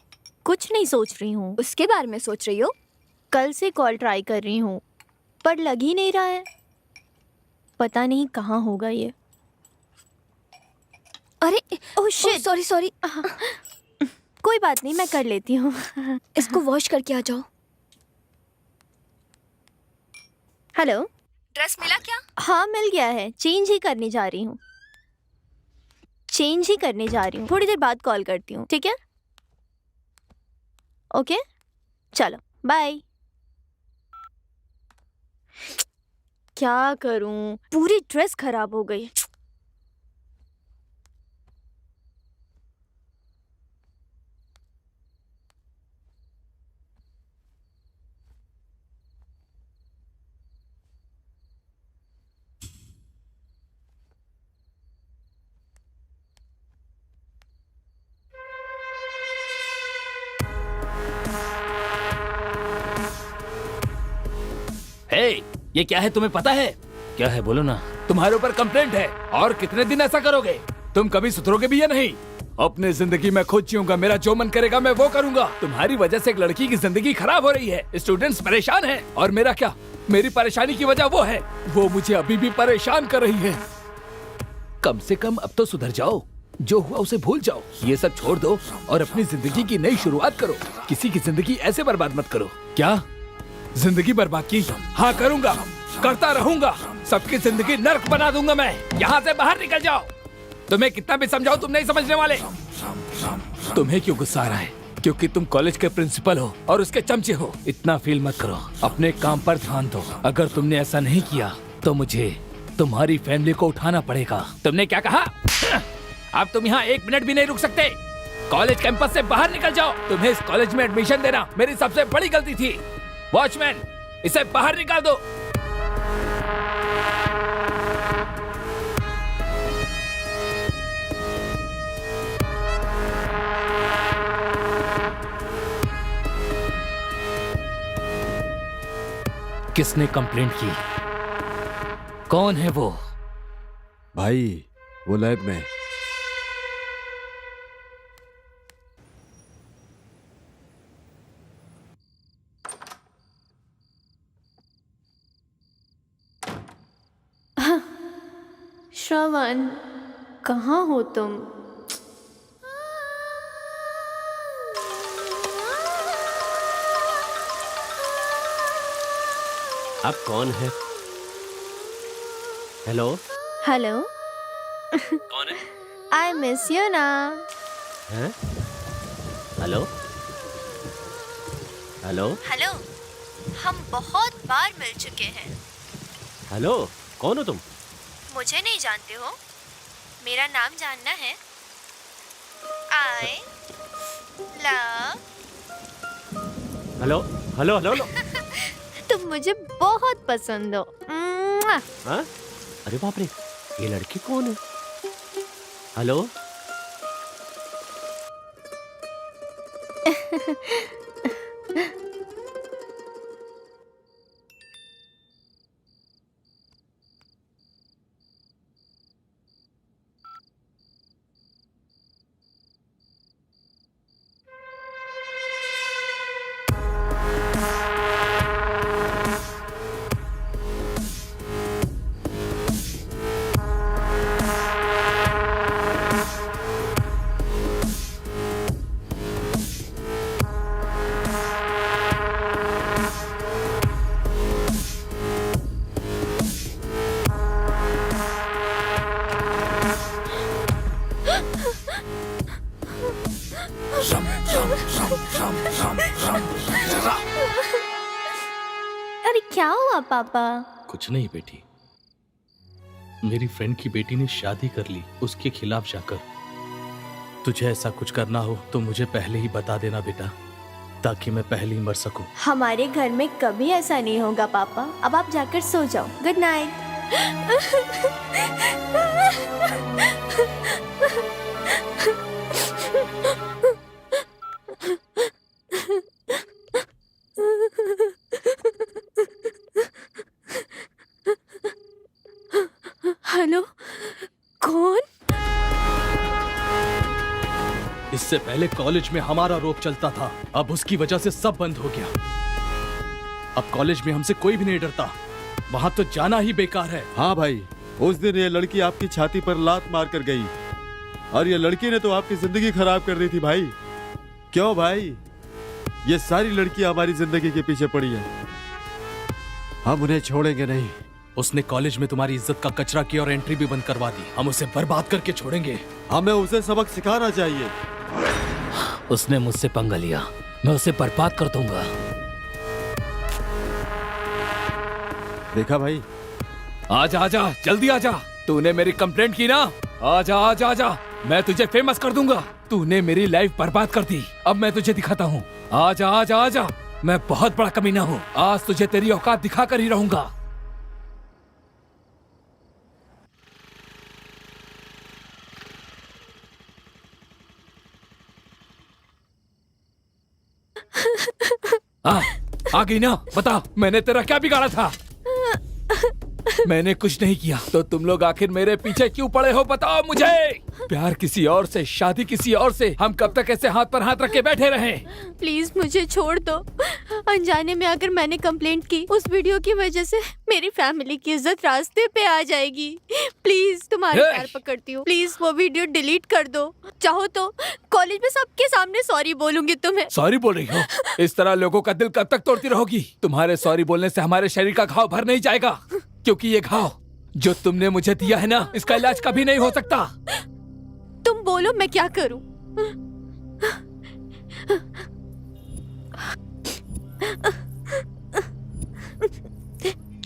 कुछ नहीं सोच रही हूँ, उसके बारे में सोच रही हो? कल से कॉल ट्राई कर रही हूँ पर लग ही नहीं रहा है। पता नहीं कहाँ होगा ये। अरे ओह शिट, सॉरी सॉरी। कोई बात नहीं, मैं कर लेती हूँ। इसको वॉश करके आ जाओ। हेलो, ड्रेस मिला क्या? हाँ मिल गया है, चेंज ही करने जा रही हूँ। थोड़ी देर बाद कॉल करती हूँ, ठीक है? ओके, चलो बाय। क्या करूँ, पूरी ड्रेस खराब हो गई। हे, ये क्या है तुम्हें पता है? क्या है बोलो ना। तुम्हारे ऊपर कंप्लेंट है, और कितने दिन ऐसा करोगे? तुम कभी सुधरोगे भी या नहीं? अपने जिंदगी में खुद जीऊंगा, मेरा जो मन करेगा मैं वो करूंगा। तुम्हारी वजह से एक लड़की की जिंदगी खराब हो रही है, स्टूडेंट्स परेशान हैं, और मेरा क्या? मेरी परेशानी की वजह वो है, वो मुझे अभी भी परेशान कर रही है। कम से कम अब तो सुधर जाओ, जो हुआ उसे भूल जाओ, ये सब छोड़ दो और अपनी जिंदगी की नई शुरुआत करो। किसी की जिंदगी ऐसे बर्बाद मत करो। क्या जिंदगी बर्बाद की? हाँ करूंगा, करता रहूंगा, सबकी जिंदगी नर्क बना दूंगा मैं। यहाँ से बाहर निकल जाओ। तुम्हें कितना भी समझाओ तुम नहीं समझने वाले। तुम्हें क्यों गुस्सा आ रहा है? क्योंकि तुम कॉलेज के प्रिंसिपल हो और उसके चमचे हो। इतना फील मत करो, अपने काम पर ध्यान दो। अगर तुमने ऐसा नहीं किया तो मुझे तुम्हारी फैमिली को उठाना पड़ेगा। तुमने क्या कहा? अब तुम यहाँ 1 मिनट भी नहीं रुक सकते। कॉलेज कैंपस से बाहर निकल जाओ। तुम्हें इस कॉलेज में एडमिशन देना मेरी सबसे बड़ी गलती थी। वॉचमैन, इसे बाहर निकाल दो। किसने कंप्लेंट की? कौन है वो? भाई वो लैब में। श्रवण, कहाँ हो तुम? आप कौन है? हेलो? हेलो, कौन है? आई मिस यू ना। हैं? हेलो? हेलो? हेलो, हम बहुत बार मिल चुके हैं। हेलो? कौन हो तुम? मुझे नहीं जानते हो? मेरा नाम जानना है? I love. Hello hello hello hello. तुम मुझे बहुत पसंद हो। मुआ। हाँ? अरे बाप रे, ये लड़की कौन है? हेलो। अरे क्या हुआ पापा? कुछ नहीं बेटी, मेरी फ्रेंड की बेटी ने शादी कर ली उसके खिलाफ जाकर। तुझे ऐसा कुछ करना हो तो मुझे पहले ही बता देना बेटा, ताकि मैं पहले ही मर सकूं। हमारे घर में कभी ऐसा नहीं होगा पापा। अब आप जाकर सो जाओ। Good night. हेलो, कौन? इससे पहले कॉलेज में हमारा रोप चलता था, अब उसकी वजह से सब बंद हो गया। अब कॉलेज में हमसे कोई भी नहीं डरता, वहां तो जाना ही बेकार है। हाँ भाई, उस दिन ये लड़की आपकी छाती पर लात मार कर गई और ये लड़की ने तो आपकी जिंदगी खराब कर दी थी भाई। क्यों भाई? ये सारी लड़कियां हमारी जिंदगी के पीछे पड़ी है, हम उन्हें छोड़ेंगे नहीं। उसने कॉलेज में तुम्हारी इज्जत का कचरा किया और एंट्री भी बंद करवा दी। हम उसे बर्बाद करके छोड़ेंगे। हमें उसे सबक सिखाना चाहिए। उसने मुझसे पंगा लिया, मैं उसे बर्बाद कर दूंगा। देखा भाई? आजा आजा, जल्दी आजा। तूने मेरी कंप्लेंट की ना? आजा आजा आजा, मैं तुझे फेमस कर दूंगा। तूने मेरी लाइफ बर्बाद कर दी, अब मैं तुझे दिखाता हूँ। आजा आजा आजा, मैं बहुत बड़ा कमीना हूँ। आज तुझे तेरी औकात दिखा कर ही रहूंगा। आ गई ना? बता, मैंने तेरा क्या बिगाड़ा था? मैंने कुछ नहीं किया, तो तुम लोग आखिर मेरे पीछे क्यों पड़े हो? बताओ मुझे। प्यार किसी और से, शादी किसी और से, हम कब तक ऐसे हाथ पर हाथ रख के बैठे रहें? प्लीज मुझे छोड़ दो। अनजाने में अगर मैंने कंप्लेंट की, उस वीडियो की वजह से मेरी फैमिली की इज्जत रास्ते पे आ जाएगी। प्लीज तुम्हारे पैर पकड़ती हूँ, प्लीज वो वीडियो डिलीट कर दो। चाहो तो कॉलेज में सबके सामने सॉरी बोलूंगी तुम्हें। सॉरी बोल रही हो? इस तरह लोगों का दिल कब तक तोड़ती रहोगी? तुम्हारे सॉरी बोलने से हमारे शरीर का घाव भर नहीं जाएगा, क्योंकि ये घाव जो तुमने मुझे दिया है ना, इसका इलाज कभी नहीं हो सकता। तुम बोलो मैं क्या करूं?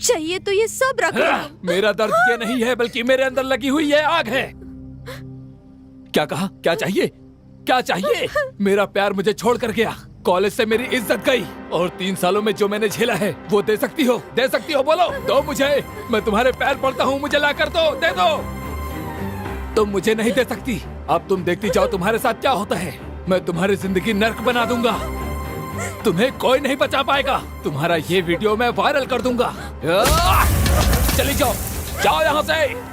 चाहिए तो ये सब रख लो। मेरा दर्द ये नहीं है, बल्कि मेरे अंदर लगी हुई ये आग है। क्या कहा? क्या चाहिए? क्या चाहिए? मेरा प्यार मुझे छोड़ कर गया, कॉलेज से मेरी इज्जत गई, और 3 सालों में जो मैंने झेला है वो दे सकती हो? दे सकती हो? बोलो, दो मुझे। मैं तुम्हारे पैर पड़ता हूँ, मुझे ला कर दो, दे दो। तुम मुझे नहीं दे सकती। अब तुम देखती जाओ तुम्हारे साथ क्या होता है। मैं तुम्हारी जिंदगी नर्क बना दूंगा, तुम्हें कोई नहीं बचा पाएगा। तुम्हारा ये वीडियो मैं वायरल कर दूंगा। चली जाओ, जाओ यहाँ से।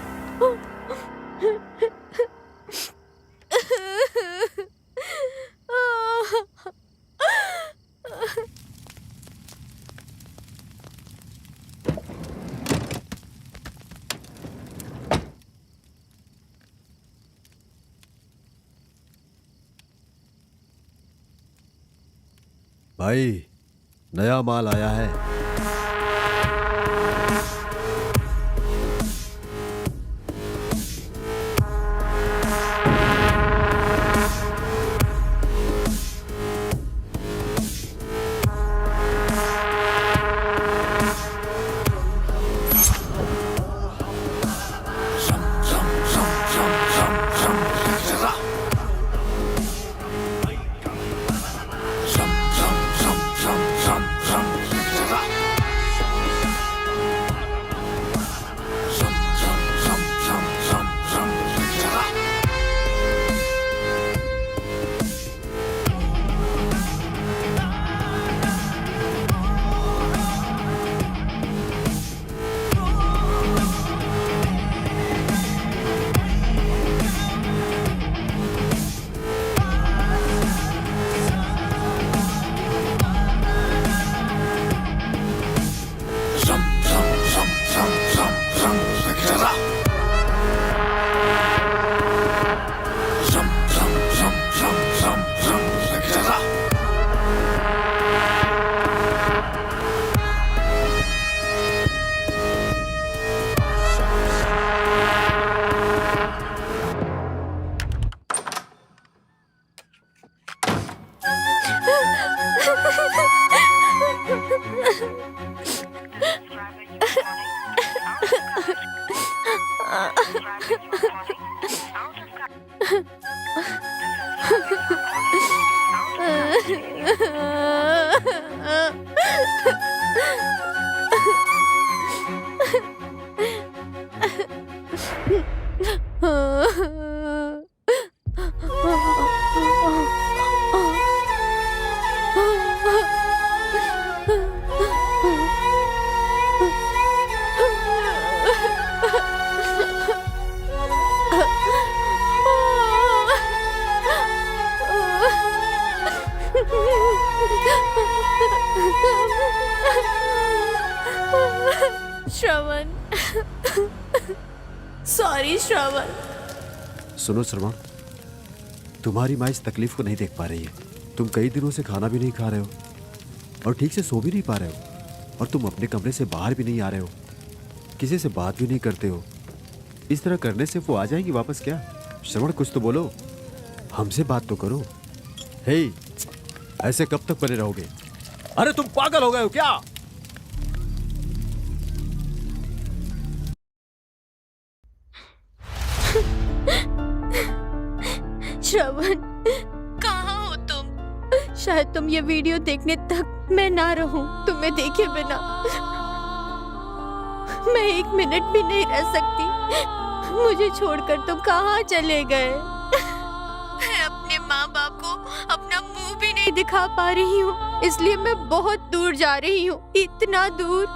भाई, नया माल आया है। श्रवण, सॉरी श्रवण। सुनो श्रवण, तुम्हारी माँ इस तकलीफ को नहीं देख पा रही है। तुम कई दिनों से खाना भी नहीं खा रहे हो और ठीक से सो भी नहीं पा रहे हो, और तुम अपने कमरे से बाहर भी नहीं आ रहे हो, किसी से बात भी नहीं करते हो। इस तरह करने से वो आ जाएंगी वापस क्या? श्रवण, कुछ तो बोलो, हमसे बात तो करो। हे, ऐसे कब तक बने रहोगे? अरे तुम पागल हो गए हो क्या? श्रवण, कहाँ हो तुम? शायद तुम ये वीडियो देखने तक मैं ना रहूं तुम्हें देखे बिना। मैं 1 मिनट भी नहीं रह सकती। मुझे छोड़कर तुम कहाँ चले गए? मैं अपने माँ बाप को अपना मुंह भी नहीं दिखा पा रही हूँ, इसलिए मैं बहुत दूर जा रही हूँ, इतना दूर।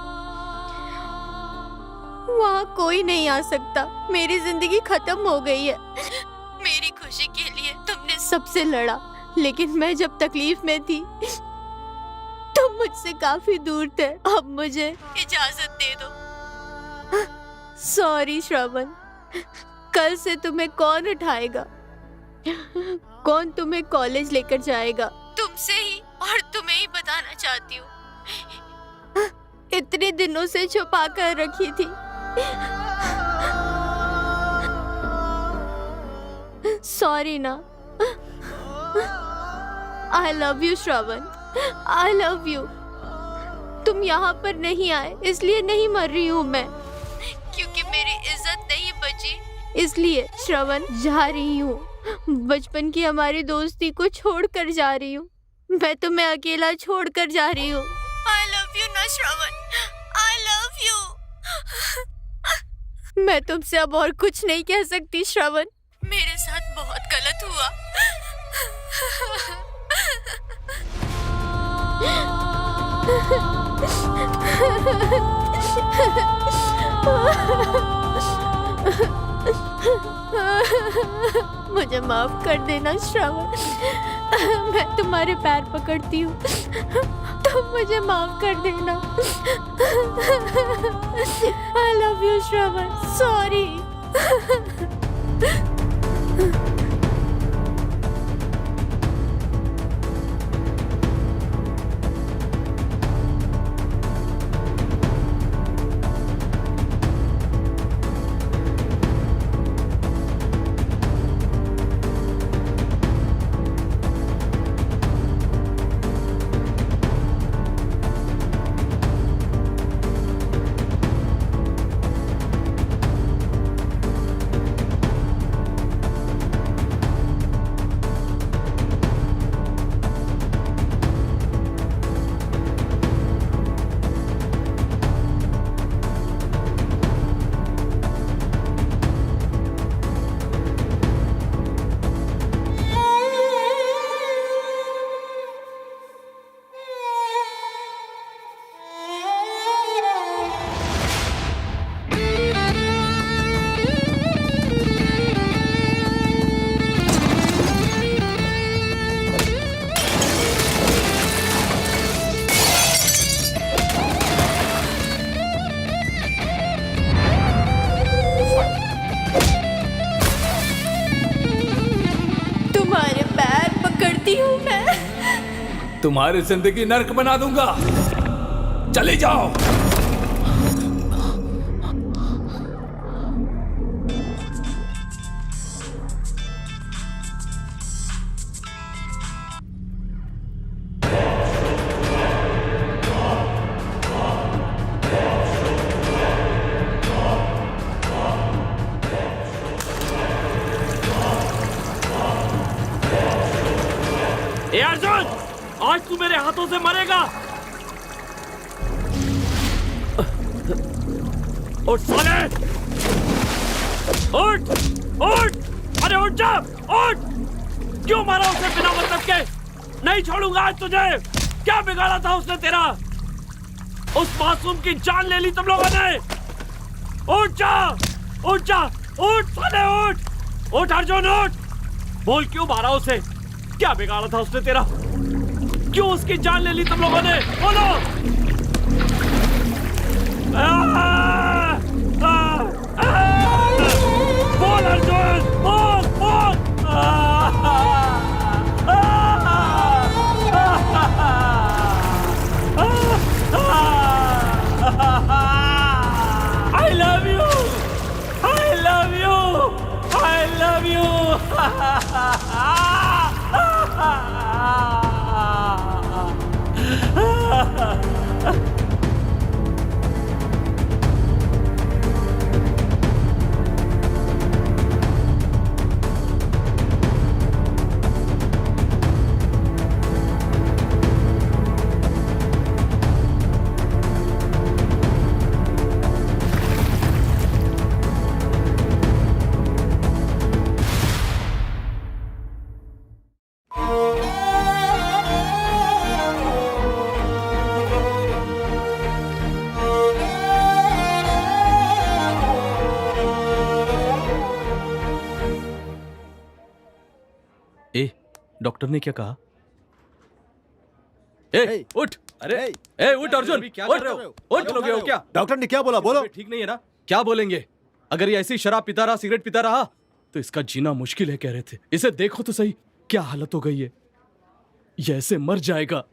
वहाँ कोई नहीं आ सकता। मेरी जिंदगी खत्म हो गई है। मेरी खुशी के लिए तुमने सबसे लड़ा, लेकिन मैं जब तकलीफ में थी तुम मुझसे काफी दूर थे। अब मुझे इजाजत दे दो। सॉरी श्रवण, कल से तुम्हें कौन उठाएगा? कौन तुम्हें कॉलेज लेकर जाएगा? तुमसे ही, और तुम्हें ही बताना चाहती हूँ, इतने दिनों से छुपा कर रखी थी। सॉरी ना। आई love you Shravan, I love you. तुम यहाँ पर नहीं आए इसलिए नहीं मर रही हूँ मैं, क्योंकि मेरी इज्जत नहीं बची, इसलिए श्रवण जा रही हूँ। बचपन की हमारी दोस्ती को छोड़कर जा रही हूँ। मैं तुम्हें अकेला छोड़कर जा रही हूँ। आई लव यू ना श्रवण, आई लव यू। मैं तुमसे अब और कुछ नहीं कह सकती श्रवण, मेरे साथ बहुत गलत हुआ। मुझे माफ कर देना श्रवण, मैं तुम्हारे पैर पकड़ती हूँ, तुम मुझे माफ कर देना। आई लव यू श्रवण, सॉरी। तुम्हारी जिंदगी नर्क बना दूंगा। चले जाओ। तू मेरे हाथों से मरेगा। उठ साले, उठ उठ, अरे उठ जा, उठ। क्यों मारा उसे बिना मतलब के? नहीं छोड़ूंगा आज तुझे। क्या बिगाड़ा था उसने तेरा? उस मासूम की जान ले ली तुम लोगों ने। उठ जा, उठ जा, उठ साले, उठ उठ अर्जुन, उठ। बोल क्यों मारा उसे? क्या बिगाड़ा था उसने तेरा? क्यों उसकी जान ले ली तुम लोगों ने? बोलो। बोल अर्जुन, बोल बोल। I love you, I love you, I love you. Doctor ने क्या कहा? ए, उठ। अरे उठ अर्जुन, क्या कर रहे हो? उठ। लोगे हो क्या? डॉक्टर ने क्या बोला? बोलो। ठीक नहीं है ना? क्या बोलेंगे? अगर ये ऐसी शराब पीता रहा, सिगरेट पीता रहा तो इसका जीना मुश्किल है, कह रहे थे। इसे देखो तो सही, क्या हालत हो गई है। ये ऐसे मर जाएगा।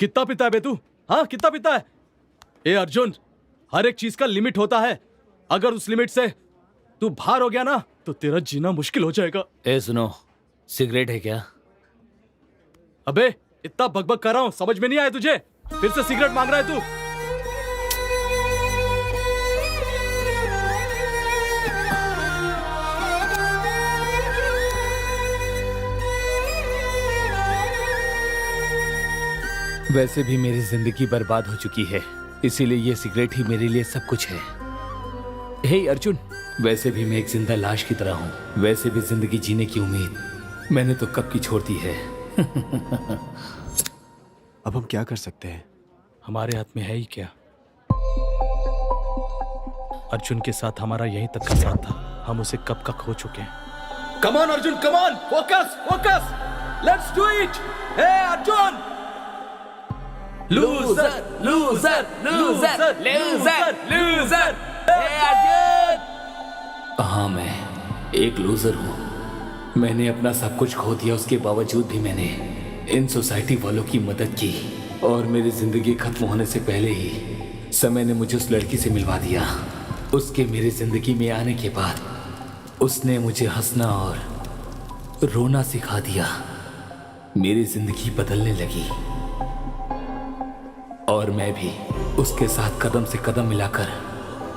कितना पीता है बे तू? हाँ, कितना पीता है? ए अर्जुन, हर एक चीज का लिमिट होता है। अगर उस लिमिट से तू बाहर हो गया ना तो तेरा जीना मुश्किल हो जाएगा। ए सुनो, सिगरेट है क्या? अबे इतना बकबक कर रहा हूं, समझ में नहीं आया तुझे? फिर से सिगरेट मांग रहा है तू? वैसे भी मेरी जिंदगी बर्बाद हो चुकी है, इसीलिए ये सिगरेट ही मेरे लिए सब कुछ है। हे अर्जुन, वैसे भी मैं एक जिंदा लाश की तरह हूं। वैसे भी जिंदगी जीने की उम्मीद मैंने तो कब की छोड़ दी है। अब हम क्या कर सकते हैं? हमारे हाथ में है ही क्या? अर्जुन के साथ हमारा यहीं तक का साथ था, हम उसे कब का खो चुके हैं। Come on Arjun, come on, focus focus, let's do it. Hey Arjun! Loser loser loser loser loser, hey Arjun! हाँ, मैं एक लूजर हूँ। मैंने अपना सब कुछ खो दिया, उसके बावजूद भी मैंने इन सोसाइटी वालों की मदद की और मेरी जिंदगी खत्म होने से पहले ही समय ने मुझे उस लड़की से मिलवा दिया। उसके मेरी जिंदगी में आने के बाद उसने मुझे हंसना और रोना सिखा दिया। मेरी जिंदगी बदलने लगी और मैं भी उसके साथ कदम से कदम मिलाकर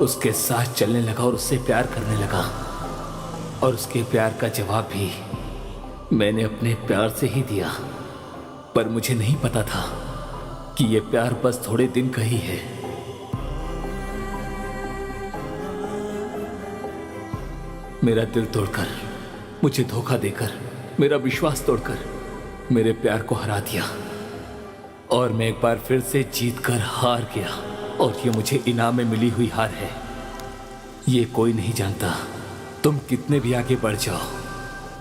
उसके साथ चलने लगा और उससे प्यार करने लगा। और उसके प्यार का जवाब भी मैंने अपने प्यार से ही दिया। पर मुझे नहीं पता था कि ये प्यार बस थोड़े दिन का ही है। मेरा दिल तोड़कर, मुझे धोखा देकर, मेरा विश्वास तोड़कर मेरे प्यार को हरा दिया और मैं एक बार फिर से जीतकर हार गया। और ये मुझे इनाम में मिली हुई हार है। ये कोई नहीं जानता तुम कितने भी आगे बढ़ जाओ,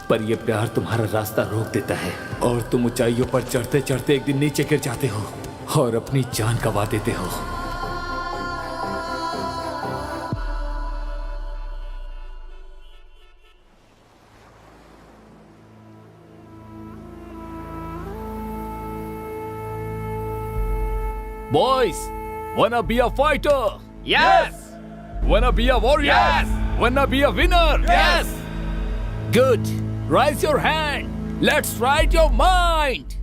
पर यह प्यार तुम्हारा रास्ता रोक देता है और तुम ऊंचाइयों पर चढ़ते चढ़ते एक दिन नीचे गिर जाते हो और अपनी जान गंवा देते हो। Boys, wanna be a fighter? Yes! Wanna be a warrior? Yes! Wanna be a winner? Yes! Good. Raise your hand. Let's ride your mind.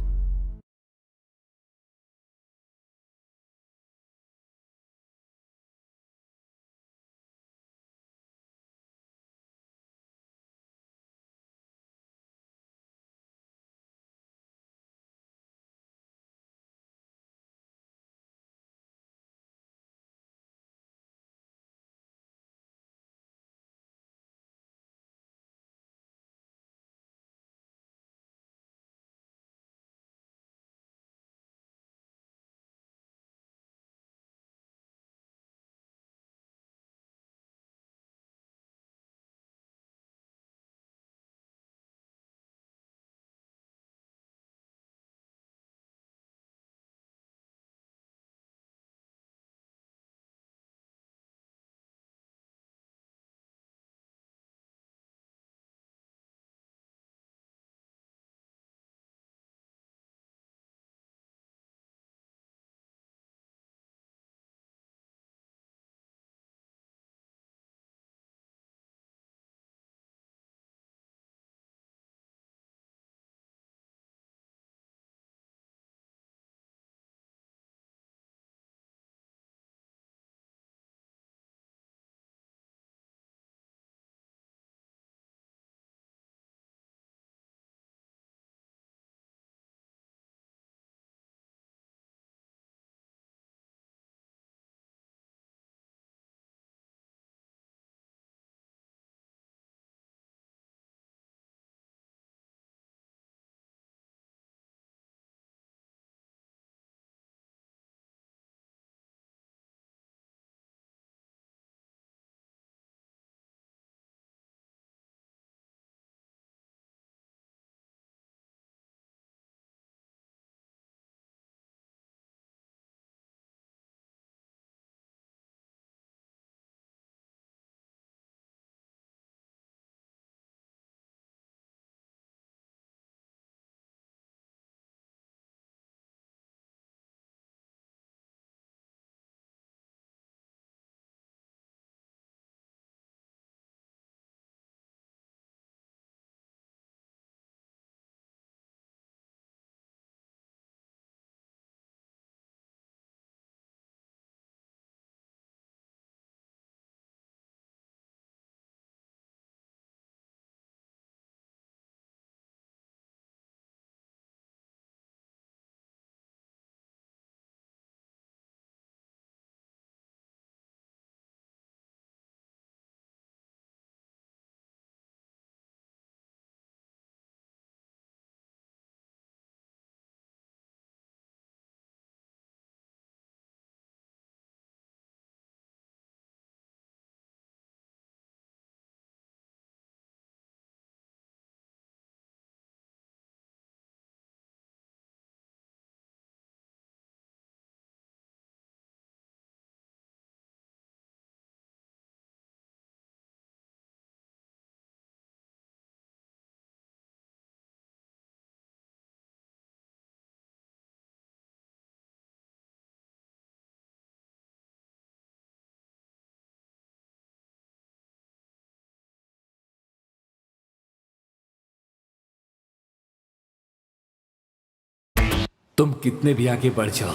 तुम कितने भी आगे बढ़ जाओ,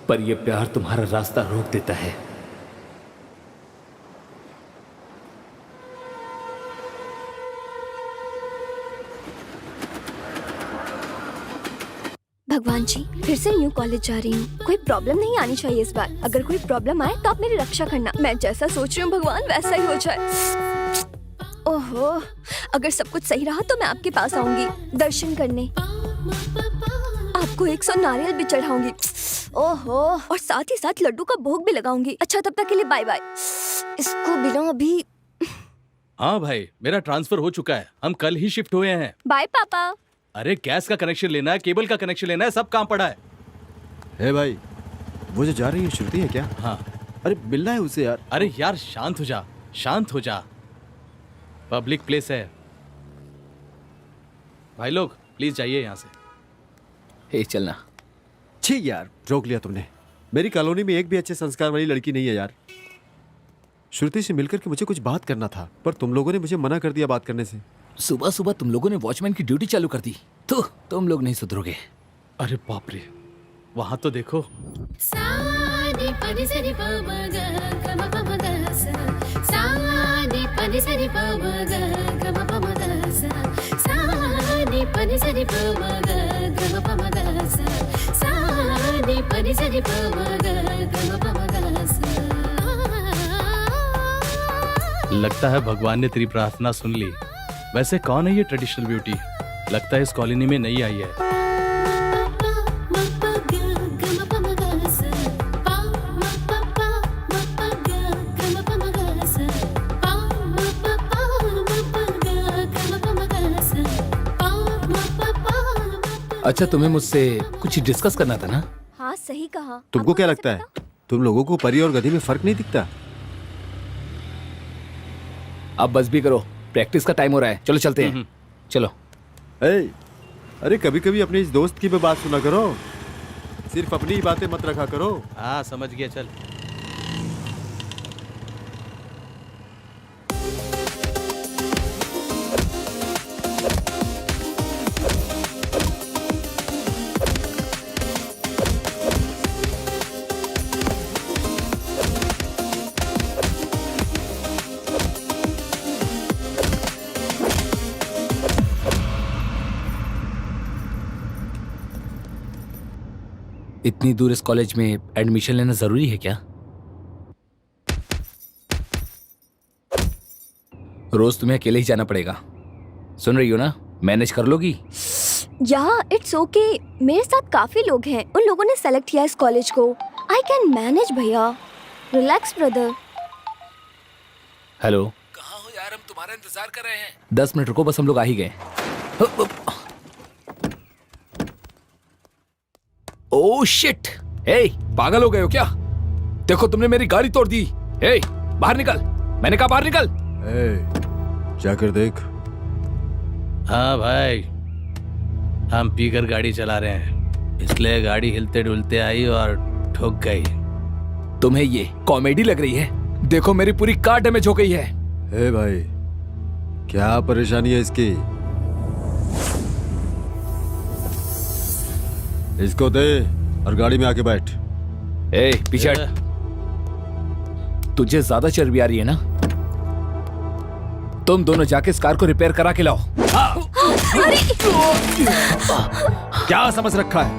पर यह प्यार तुम्हारा रास्ता रोक देता है। भगवान जी, फिर से न्यू कॉलेज जा रही हूँ। कोई प्रॉब्लम नहीं आनी चाहिए इस बार। अगर कोई प्रॉब्लम आए तो आप मेरी रक्षा करना। मैं जैसा सोच रही हूँ भगवान वैसा ही हो जाए। ओहो, अगर सब कुछ सही रहा तो मैं आपके पास आऊंगी दर्शन करने। आपको 100 नारियल भी चढ़ाऊंगी। ओहो, और साथ ही साथ लड्डू का भोग भी लगाऊंगी। अच्छा, तब तक के लिए बाय बाय। इसको बिना अभी। हाँ भाई, मेरा ट्रांसफर हो चुका है। हम कल ही शिफ्ट हुए हैं। बाय पापा। अरे गैस का कनेक्शन लेना है, केबल का कनेक्शन लेना है, सब काम पड़ा है। हे भाई, वो जो जा रही है श्रुति है क्या? हाँ। अरे मिलना है उसे यार। अरे यार शांत हो जा, शांत हो जा। पब्लिक प्लेस है भाई, लोग प्लीज जाइए यहाँ से। हे चलना। छी यार, रोक लिया तुमने। मेरी कॉलोनी में एक भी अच्छे संस्कार वाली लड़की नहीं है यार। श्रुति से मिलकर के मुझे कुछ बात करना था, पर तुम लोगों ने मुझे मना कर दिया बात करने से। सुबह सुबह तुम लोगों ने वॉचमैन की ड्यूटी चालू कर दी, तो तुम लोग नहीं सुधरोगे। अरे बाप रे, वहां तो देखो। लगता है भगवान ने तेरी प्रार्थना सुन ली। वैसे कौन है ये ट्रेडिशनल ब्यूटी? लगता है इस कॉलोनी में नई आई है। अच्छा, तुम्हें मुझसे कुछ डिस्कस करना था ना? हाँ, सही कहा। तुमको क्या लगता है, तुम लोगों को परी और गधी में फर्क नहीं दिखता? अब बस भी करो, प्रैक्टिस का टाइम हो रहा है। चलो चलते हैं। चलो। अरे कभी कभी अपने इस दोस्त की भी बात सुना करो, सिर्फ अपनी ही बातें मत रखा करो। हाँ समझ गया, चल। इतनी दूर इस कॉलेज में एडमिशन लेना जरूरी है क्या? रोज तुम्हें अकेले ही जाना पड़ेगा। सुन रही हो ना? मैनेज कर लोगी? या इट्स ओके, मेरे साथ काफी लोग हैं। उन लोगों ने सेलेक्ट किया इस कॉलेज को। आई कैन मैनेज भैया। Relax brother. हेलो, कहाँ हो यार? हम तुम्हारा इंतजार कर रहे हैं। 10 मिनट रुको, बस हम लोग आ ही गए। Oh shit! हे, पागल हो गए हो क्या? देखो तुमने मेरी गाड़ी तोड़ दी। हे, बाहर निकल! मैंने कहा बाहर निकल। जाकर देख। हाँ भाई, हम पीकर गाड़ी चला रहे हैं, इसलिए गाड़ी हिलते डुलते आई और ठुक गई। तुम्हें ये कॉमेडी लग रही है? देखो मेरी पूरी कार डैमेज हो गई है। हे भाई, क्या परेशानी है इसकी? इसको दे और गाड़ी में आके बैठ। ए, पीछे हट। तुझे ज्यादा चर्बी आ रही है ना? तुम दोनों जाके इस कार को रिपेयर करा के लाओ। क्या समझ रखा है?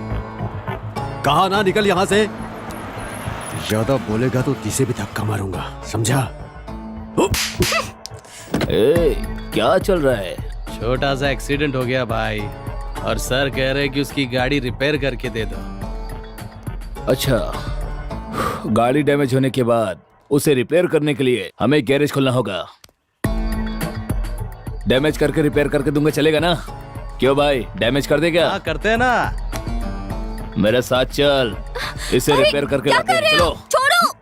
कहा ना निकल यहां से। ज्यादा बोलेगा तो किसे भी धक्का मारूंगा, समझा? ए, क्या चल रहा है? छोटा सा एक्सीडेंट हो गया भाई, और सर कह रहे कि उसकी गाड़ी रिपेयर करके दे दो। अच्छा, गाड़ी डैमेज होने के बाद उसे रिपेयर करने के लिए हमें गैरेज खोलना होगा। डैमेज करके रिपेयर करके दूंगा, चलेगा ना? क्यों भाई, डैमेज कर दे क्या? हाँ करते हैं ना। मेरे साथ चल, इसे रिपेयर करके लाते हैं। चलो। छोड़ो।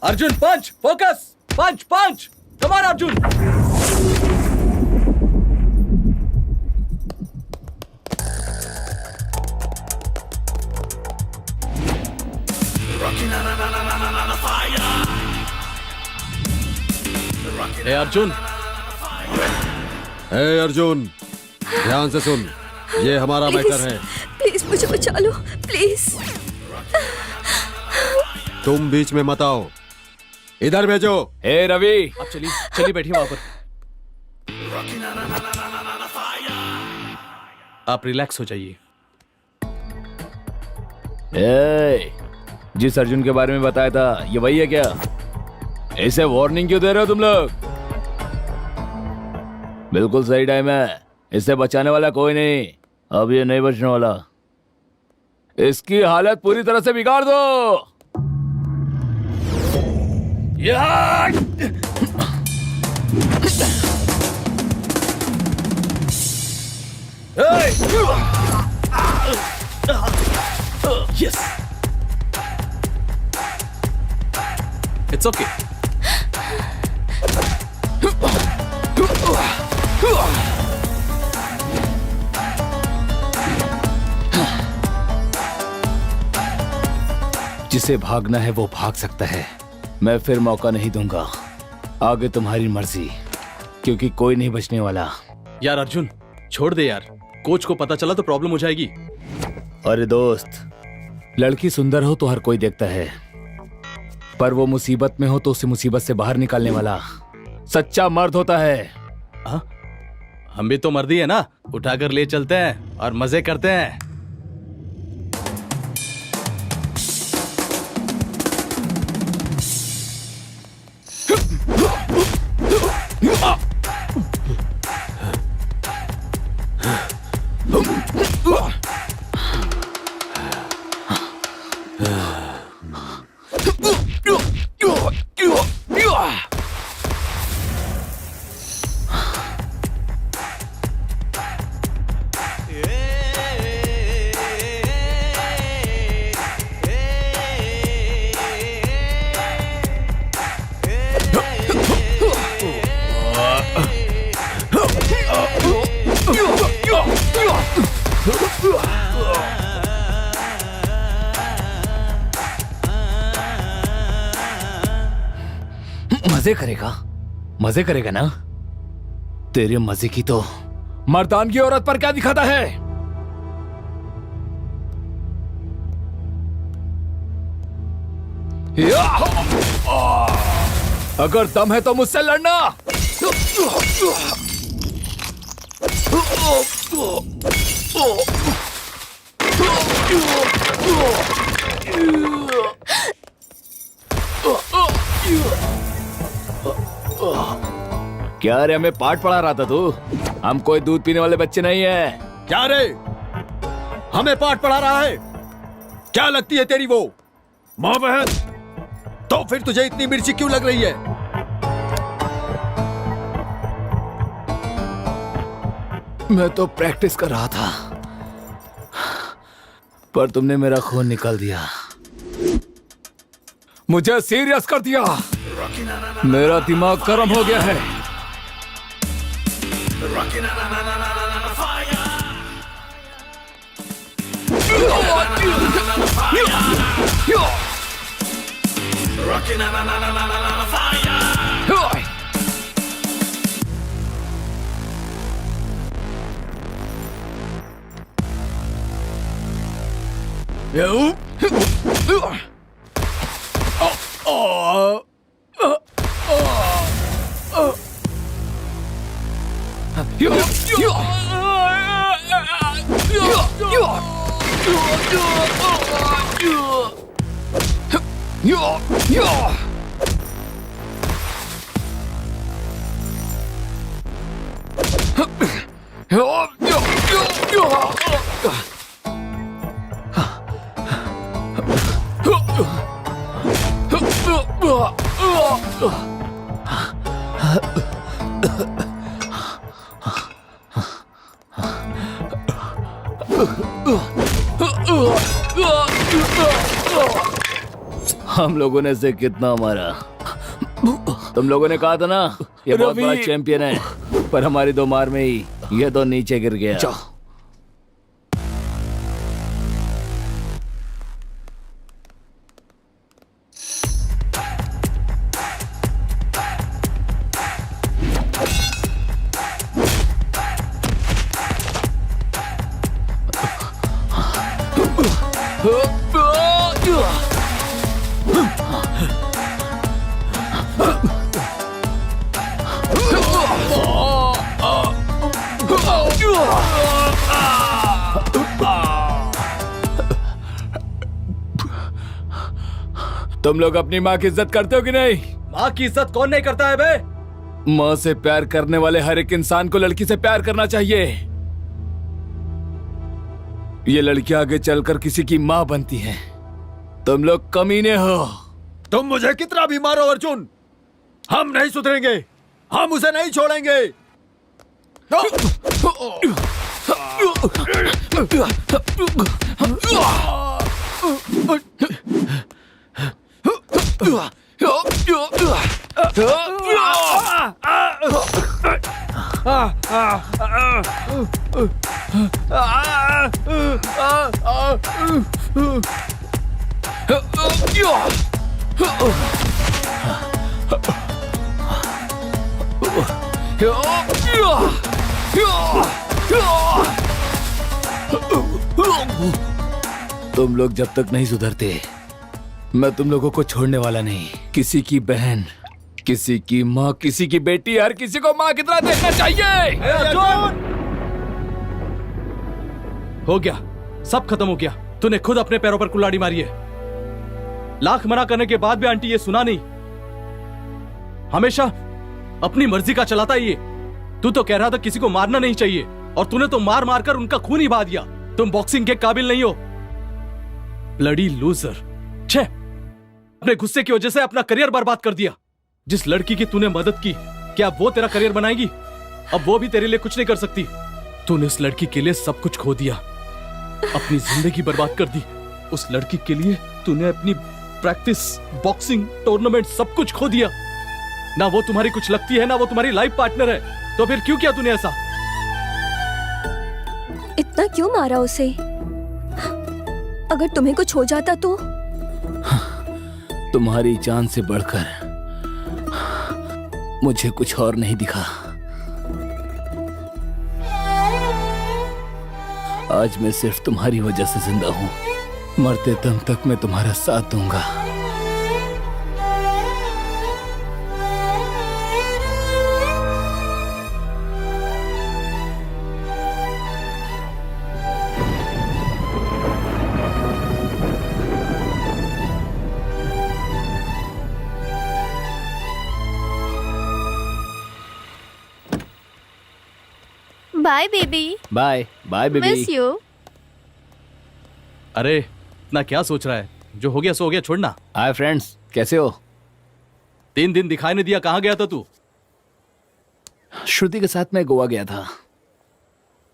Arjun punch, focus, punch punch, come on Arjun. ए अर्जुन, हे अर्जुन, ध्यान से सुन, ये हमारा मैटर है। प्लीज मुझे बचा लो प्लीज। तुम बीच में मत आओ, इधर भेजो। हे रवि, आप चलिए चलिए बैठिए वहां पर। आप रिलैक्स हो जाइए। ए, जिस अर्जुन के बारे में बताया था ये वही है क्या? इसे वार्निंग क्यों दे रहे हो तुम लोग? बिल्कुल सही टाइम है, इसे बचाने वाला कोई नहीं। अब ये नहीं बचने वाला, इसकी हालत पूरी तरह से बिगाड़ दो। Yes, it's okay. जिसे भागना है वो भाग सकता है, मैं फिर मौका नहीं दूंगा। आगे तुम्हारी मर्जी, क्योंकि कोई नहीं बचने वाला। यार अर्जुन छोड़ दे यार, कोच को पता चला तो प्रॉब्लम हो जाएगी। अरे दोस्त, लड़की सुंदर हो तो हर कोई देखता है, पर वो मुसीबत में हो तो उसे मुसीबत से बाहर निकालने वाला सच्चा मर्द होता है। हाँ, हम भी तो मर्दी है ना, उठाकर ले चलते हैं और मजे करते हैं। मजे करेगा ना? तेरे मजे की तो मर्दान की औरत पर क्या दिखाता है? अगर दम है तो मुझसे लड़ना। क्या रे, हमें पाठ पढ़ा रहा था तू? हम कोई दूध पीने वाले बच्चे नहीं है। क्या रे, हमें पाठ पढ़ा रहा है? क्या लगती है तेरी वो माँ बहन? तो फिर तुझे इतनी मिर्ची क्यों लग रही है? मैं तो प्रैक्टिस कर रहा था, पर तुमने मेरा खून निकाल दिया, मुझे सीरियस कर दिया। मेरा दिमाग गर्म हो गया है। हम लोगों ने इसे कितना मारा। तुम लोगों ने कहा था ना ये बहुत बड़ा चैंपियन है, पर हमारी दो मार में ही ये तो नीचे गिर गया। तुम लोग अपनी माँ की इज्जत करते हो कि नहीं? माँ की इज्जत कौन नहीं करता है बे? माँ से प्यार करने वाले हर एक इंसान को लड़की से प्यार करना चाहिए। ये लड़कियां आगे चलकर किसी की माँ बनती हैं। तुम लोग कमीने हो। तुम मुझे कितना भी मारो अर्जुन, हम नहीं सुधरेंगे, हम उसे नहीं छोड़ेंगे। तुम लोग जब तक नहीं सुधरते, मैं तुम लोगों को छोड़ने वाला नहीं। किसी की बहन, किसी की माँ, किसी की बेटी, हर किसी को माँ की तरह देखना चाहिए। हो गया, सब खत्म हो गया। तूने खुद अपने पैरों पर कुल्हाड़ी मारी है। लाख मना करने के बाद भी आंटी ये सुना नहीं। हमेशा अपनी मर्जी का चलाता ये। तू तो कह रहा था किसी को मारना नहीं चाहिए, और तूने तो मार मार कर उनका खून ही बहा दिया। तुम बॉक्सिंग के काबिल नहीं हो, ब्लडी लूजर। छे, अपने गुस्से की वजह से अपना करियर बर्बाद कर दिया। जिस लड़की की तूने मदद की, क्या वो तेरा करियर बनाएगी? अब वो भी तेरे लिए कुछ नहीं कर सकती। तूने उस लड़की के लिए सब कुछ खो दिया, अपनी जिंदगी बर्बाद कर दी। उस लड़की के लिए तूने अपनी प्रैक्टिस, बॉक्सिंग, टूर्नामेंट सब कुछ खो दिया। ना वो तुम्हारी कुछ लगती है, ना वो तुम्हारी लाइफ पार्टनर है। तो फिर क्यों किया तूने ऐसा? इतना क्यों मारा उसे? अगर तुम्हें कुछ हो जाता तो? तुम्हारी जान से बढ़कर मुझे कुछ और नहीं दिखा। आज मैं सिर्फ तुम्हारी वजह से जिंदा हूं। मरते दम तक मैं तुम्हारा साथ दूंगा। Bye baby. Bye bye baby. Miss you. अरे इतना क्या सोच रहा है? जो हो गया सो हो गया, छोड़ना। हाय फ्रेंड्स, कैसे हो? 3 दिन दिखाई नहीं दिया, कहाँ गया था तू? श्रुति के साथ मैं गोवा गया था।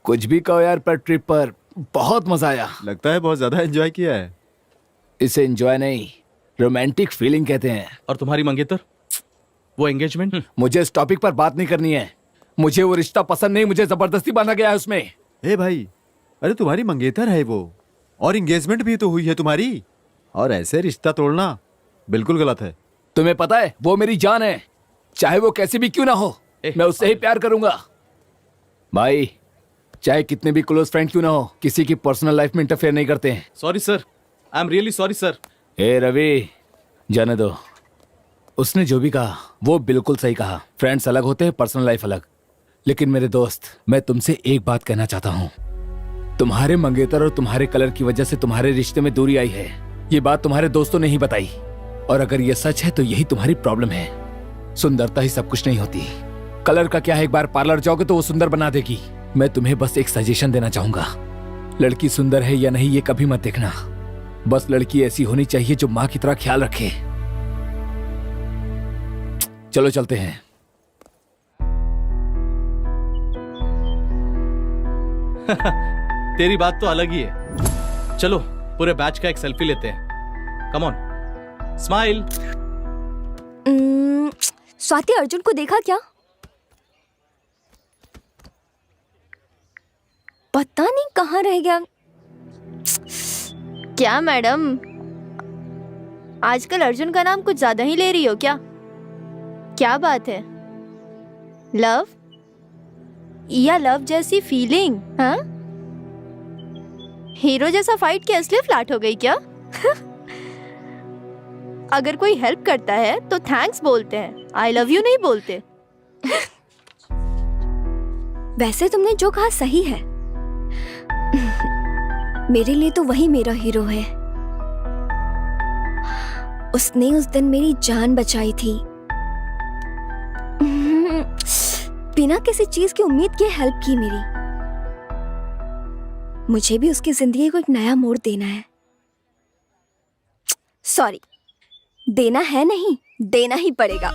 कुछ भी कहो यार, पर ट्रिप पर बहुत मजा आया। लगता है बहुत ज्यादा एंजॉय किया है। इसे एंजॉय नहीं, रोमांटिक फीलिंग कहते हैं। और तुम्हारी मंगेतर, वो एंगेजमेंट? मुझे इस टॉपिक पर बात नहीं करनी है। मुझे वो रिश्ता पसंद नहीं, मुझे जबरदस्ती बांधा गया है उसमें। ए भाई, अरे तुम्हारी मंगेतर है वो, और एंगेजमेंट भी तो हुई है तुम्हारी, और ऐसे रिश्ता तोड़ना बिल्कुल गलत है। तुम्हें पता है वो मेरी जान है, चाहे वो कैसी भी क्यों ना हो, मैं उससे ही प्यार करूंगा। भाई, चाहे कितने भी क्लोज फ्रेंड क्यों ना हो, किसी की पर्सनल लाइफ में इंटरफेयर नहीं करते हैं। Sorry sir, I am really sorry sir. ए रवि, जाने दो। उसने जो भी कहा वो बिल्कुल सही कहा। फ्रेंड्स अलग होते हैं, पर्सनल लाइफ अलग। लेकिन मेरे दोस्त, मैं तुमसे एक बात कहना चाहता हूँ। तुम्हारे मंगेतर और तुम्हारे कलर की वजह से तुम्हारे रिश्ते में दूरी आई है। ये बात तुम्हारे दोस्तों ने ही बताई, और अगर ये सच है तो यही तुम्हारी प्रॉब्लम है। सुंदरता ही सब कुछ नहीं होती। कलर का क्या है, एक बार पार्लर जाओगे तो वो सुंदर बना देगी। मैं तुम्हें बस एक सजेशन देना चाहूंगा। लड़की सुंदर है या नहीं ये कभी मत देखना, बस लड़की ऐसी होनी चाहिए जो माँ की तरह ख्याल रखे। चलो चलते हैं। तेरी बात तो अलग ही है। चलो पूरे बैच का एक सेल्फी लेते हैं। Come on, smile. Swati, Arjun को देखा क्या? पता नहीं कहाँ रह गया। क्या मैडम, आजकल अर्जुन का नाम कुछ ज्यादा ही ले रही हो क्या? क्या बात है? लव या लव जैसी फीलिंग? हाँ, हीरो जैसा फाइट के असली फ्लैट हो गई क्या? अगर कोई हेल्प करता है तो थैंक्स बोलते हैं, आई लव यू नहीं बोलते। वैसे तुमने जो कहा सही है। मेरे लिए तो वही मेरा हीरो है। उसने उस दिन मेरी जान बचाई थी। बिना किसी चीज की उम्मीद के हेल्प की मेरी। मुझे भी उसकी जिंदगी को एक नया मोड़ देना है। सॉरी, देना है नहीं, देना ही पड़ेगा।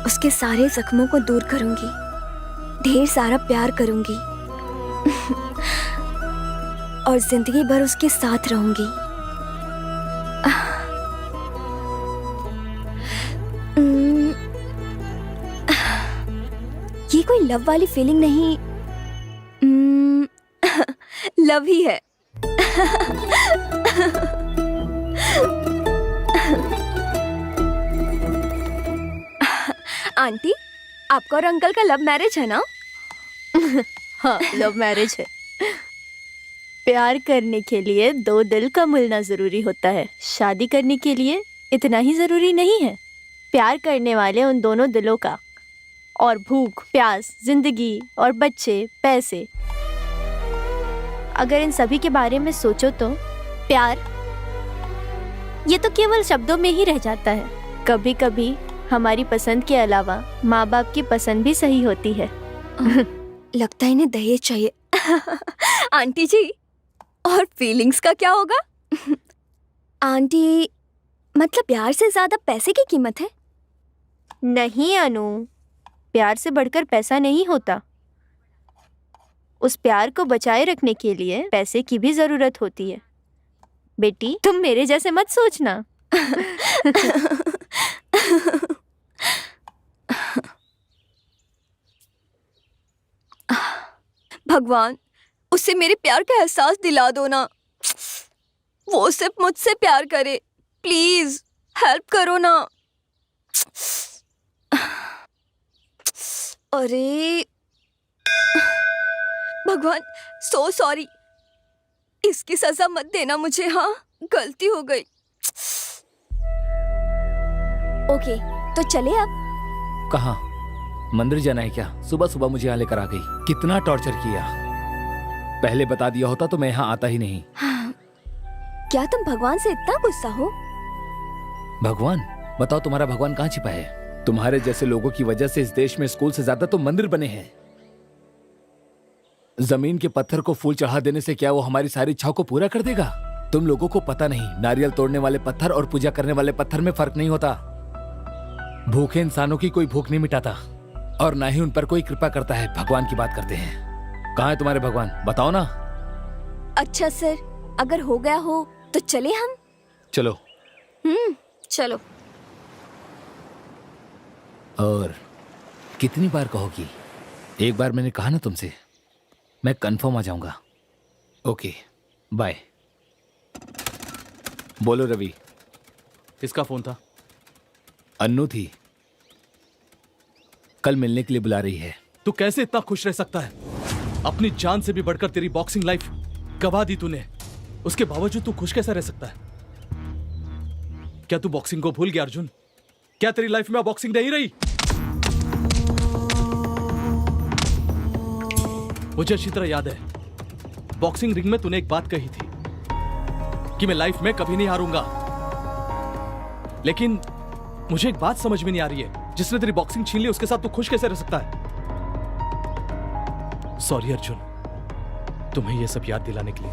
उसके सारे जख्मों को दूर करूंगी, ढेर सारा प्यार करूंगी और जिंदगी भर उसके साथ रहूंगी। ये कोई लव वाली फीलिंग नहीं, लव ही है। आंटी, आपका और अंकल का लव मैरिज है ना? हाँ, लव मैरिज है। प्यार करने के लिए दो दिल का मिलना जरूरी होता है, शादी करने के लिए इतना ही जरूरी नहीं है। प्यार करने वाले उन दोनों दिलों का, और भूख, प्यास, जिंदगी और बच्चे, पैसे, अगर इन सभी के बारे में सोचो तो प्यार ये तो केवल शब्दों में ही रह जाता है। कभी कभी हमारी पसंद के अलावा माँ बाप की पसंद भी सही होती है। लगता है इन्हें दहेज चाहिए। आंटी जी, और फीलिंग्स का क्या होगा? आंटी, मतलब प्यार से ज्यादा पैसे की कीमत है? नहीं अनु, प्यार से बढ़कर पैसा नहीं होता। उस प्यार को बचाए रखने के लिए पैसे की भी जरूरत होती है। बेटी, तुम मेरे जैसे मत सोचना। भगवान, उसे मेरे प्यार का एहसास दिला दो ना। वो सिर्फ मुझसे प्यार करे, प्लीज हेल्प करो ना। अरे भगवान, सो सॉरी। इसकी सजा मत देना मुझे। हाँ, गलती हो गई। ओके, तो चले अब। कहाँ? मंदिर जाना है क्या? सुबह सुबह मुझे यहाँ लेकर आ गई। कितना टॉर्चर किया। पहले बता दिया होता तो मैं यहाँ आता ही नहीं। हाँ। क्या तुम भगवान से इतना गुस्सा हो? भगवान? बताओ, तुम्हारा भगवान कहाँ छिपा है? तुम्हारे जैसे लोगों की वजह से इस देश में स्कूल से ज्यादा तो मंदिर बने हैं। जमीन के पत्थर को फूल चढ़ा देने से क्या वो हमारी सारी इच्छाओं को पूरा कर देगा? तुम लोगों को पता नहीं, नारियल तोड़ने वाले पत्थर और पूजा करने वाले पत्थर में फर्क नहीं होता। भूखे इंसानों की कोई भूख नहीं मिटाता और ना ही उन पर कोई कृपा करता है। भगवान की बात करते हैं। कहाँ है तुम्हारे भगवान? बताओ ना। अच्छा सर, अगर हो गया हो तो चले हम। चलो। चलो। और कितनी बार कहोगी? एक बार मैंने कहा ना तुमसे, मैं कंफर्म आ जाऊंगा। Okay, bye. बोलो रवि। किसका फोन था? अन्नू थी, कल मिलने के लिए बुला रही है। तू कैसे इतना खुश रह सकता है? अपनी जान से भी बढ़कर तेरी बॉक्सिंग लाइफ गवा दी तूने, उसके बावजूद तू खुश कैसा रह सकता है? क्या तू बॉक्सिंग को भूल गया अर्जुन? क्या तेरी लाइफ में बॉक्सिंग नहीं रही? मुझे अच्छी तरह याद है, बॉक्सिंग रिंग में तूने एक बात कही थी कि मैं लाइफ में कभी नहीं हारूंगा। लेकिन मुझे एक बात समझ में नहीं आ रही है, जिसने तेरी बॉक्सिंग छीन ली उसके साथ तू खुश कैसे रह सकता है? सॉरी अर्जुन, तुम्हें यह सब याद दिलाने के लिए।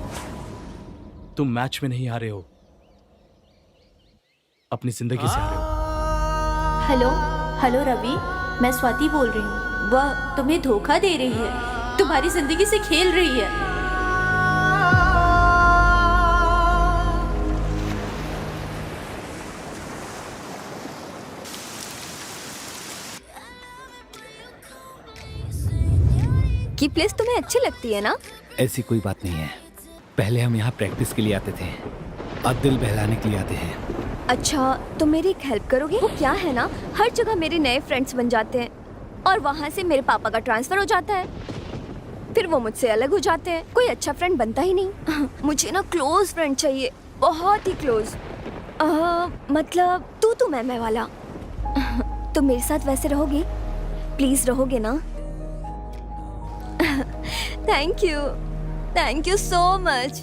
तुम मैच में नहीं हारे हो, अपनी जिंदगी से हारे हो। हेलो हेलो रवि, मैं स्वाति बोल रही हूँ। वह तुम्हें धोखा दे रही है, तुम्हारी जिंदगी से खेल रही है। की प्लेस तुम्हें अच्छी लगती है ना? ऐसी कोई बात नहीं है। पहले हम यहाँ प्रैक्टिस के लिए आते थे, अब दिल बहलाने के लिए आते हैं। अच्छा, तो मेरी एक हेल्प करोगे? वो क्या है ना, हर जगह मेरे नए फ्रेंड्स बन जाते हैं और वहाँ से मेरे पापा का ट्रांसफर हो जाता है, फिर वो मुझसे अलग हो जाते हैं। कोई अच्छा फ्रेंड बनता ही नहीं। मुझे ना क्लोज फ्रेंड चाहिए, बहुत ही क्लोज। मतलब तू मैं वाला। तो मेरे साथ वैसे रहोगे? प्लीज रहोगे ना? Thank you so much.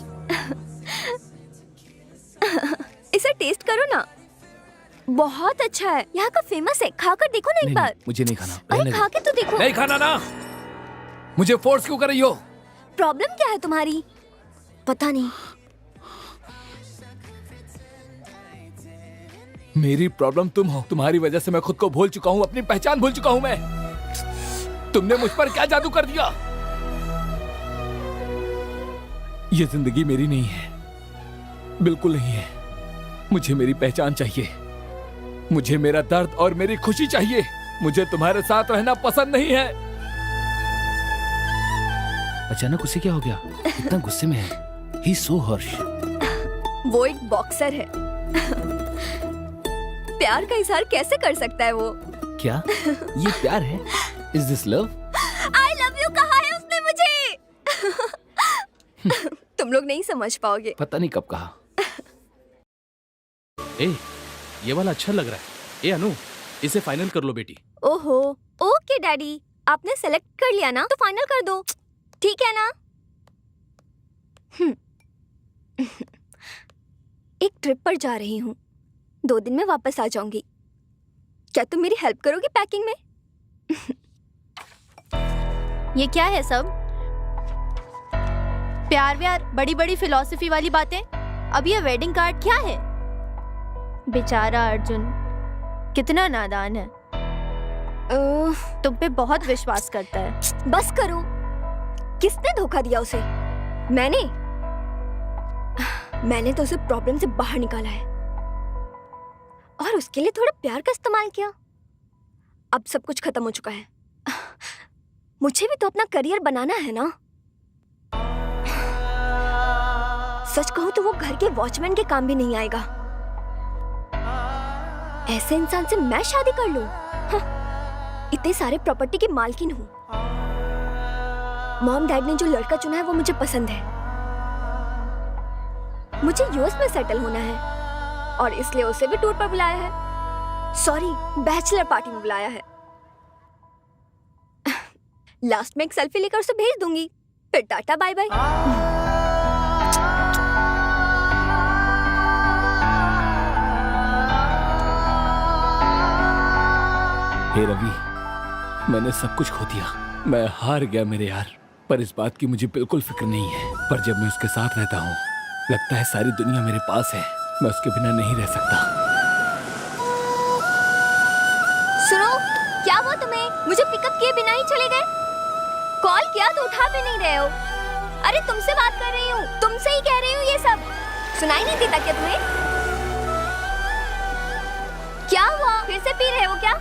इसे टेस्ट करो ना। बहुत अच्छा है, यहाँ का फेमस है, खाकर देखो ना एक नहीं, बार। नहीं, मुझे नहीं खाना। अरे रहने दो। खा के तो देखो। नहीं खाना ना। मुझे फोर्स क्यों कर रही हो? प्रॉब्लम क्या है तुम्हारी? पता नहीं। मेरी प्रॉब्लम तुम हो। तुम्हारी वजह से मैं खुद को भूल चुका हूँ, अपनी पहचान भूल चुका हूँ मैं। तुमने मुझ पर क्या जादू कर दिया? ये जिंदगी मेरी नहीं है, बिल्कुल नहीं है। मुझे मेरी पहचान चाहिए, मुझे मेरा दर्द और मेरी खुशी चाहिए। मुझे तुम्हारे साथ रहना पसंद नहीं है। अचानक उसे क्या हो गया? इतना गुस्से में है। He is so harsh. वो एक बॉक्सर है। प्यार का इजहार कैसे कर सकता है वो? क्या ये प्यार है? Is this love? I love you कहा है उसने मुझे। तुम लोग नहीं समझ पाओगे। पता नहीं कब कहा। ए, ये वाला अच्छा लग रहा है। ए अनु, इसे फाइनल कर लो बेटी। ओहो, ओके डैडी, आपने सेलेक्ट कर लिया ना, तो फाइनल कर दो, ठीक है ना? एक ट्रिप पर जा रही हूँ, 2 दिन में वापस आ जाऊंगी। क्या तुम मेरी हेल्प करोगी पैकिंग में? ये क्या है सब? प्यार व्यार, बड़ी बड़ी फिलॉसफी वाली बातें। अब ये वेडिंग कार्ड क्या है? बेचारा अर्जुन कितना नादान है। तुम पे बहुत विश्वास करता है। बस करो। किसने धोखा दिया उसे? मैंने तो उसे प्रॉब्लम से बाहर निकाला है और उसके लिए थोड़ा प्यार का इस्तेमाल किया। अब सब कुछ खत्म हो चुका है। मुझे भी तो अपना करियर बनाना है ना। सच कहूं तो वो घर के वॉचमैन के काम भी नहीं आएगा। ऐसे इंसान से मैं शादी कर लूं? इतने सारे प्रॉपर्टी की मालकिन हूं। मॉम डैड ने जो लड़का चुना है वो मुझे पसंद है। मुझे यूएस में सेटल होना है और इसलिए उसे भी टूर पर बुलाया है। सॉरी, बैचलर पार्टी में बुलाया है। लास्ट में एक सेल्फी लेकर उसे भेज दूंगी, फिर टाटा बाय बाय। हे रवि, मैंने सब कुछ खो दिया। मैं हार गया मेरे यार, पर इस बात की मुझे बिल्कुल फिक्र नहीं है। पर जब मैं उसके साथ रहता हूँ, लगता है सारी दुनिया मेरे पास है। मैं उसके बिना नहीं रह सकता। सुनो, क्या हुआ तुम्हें? मुझे पिकअप किए बिना ही चले गए? कॉल किया तो उठा भी नहीं रहे हो। अरे तुमसे बात कर रही हूँ, तुमसे ही कह रही हूँ ये सब। सुनाई नहीं देता क्या तुम्हें? क्या हुआ? फिर से पी रहे हो क्या?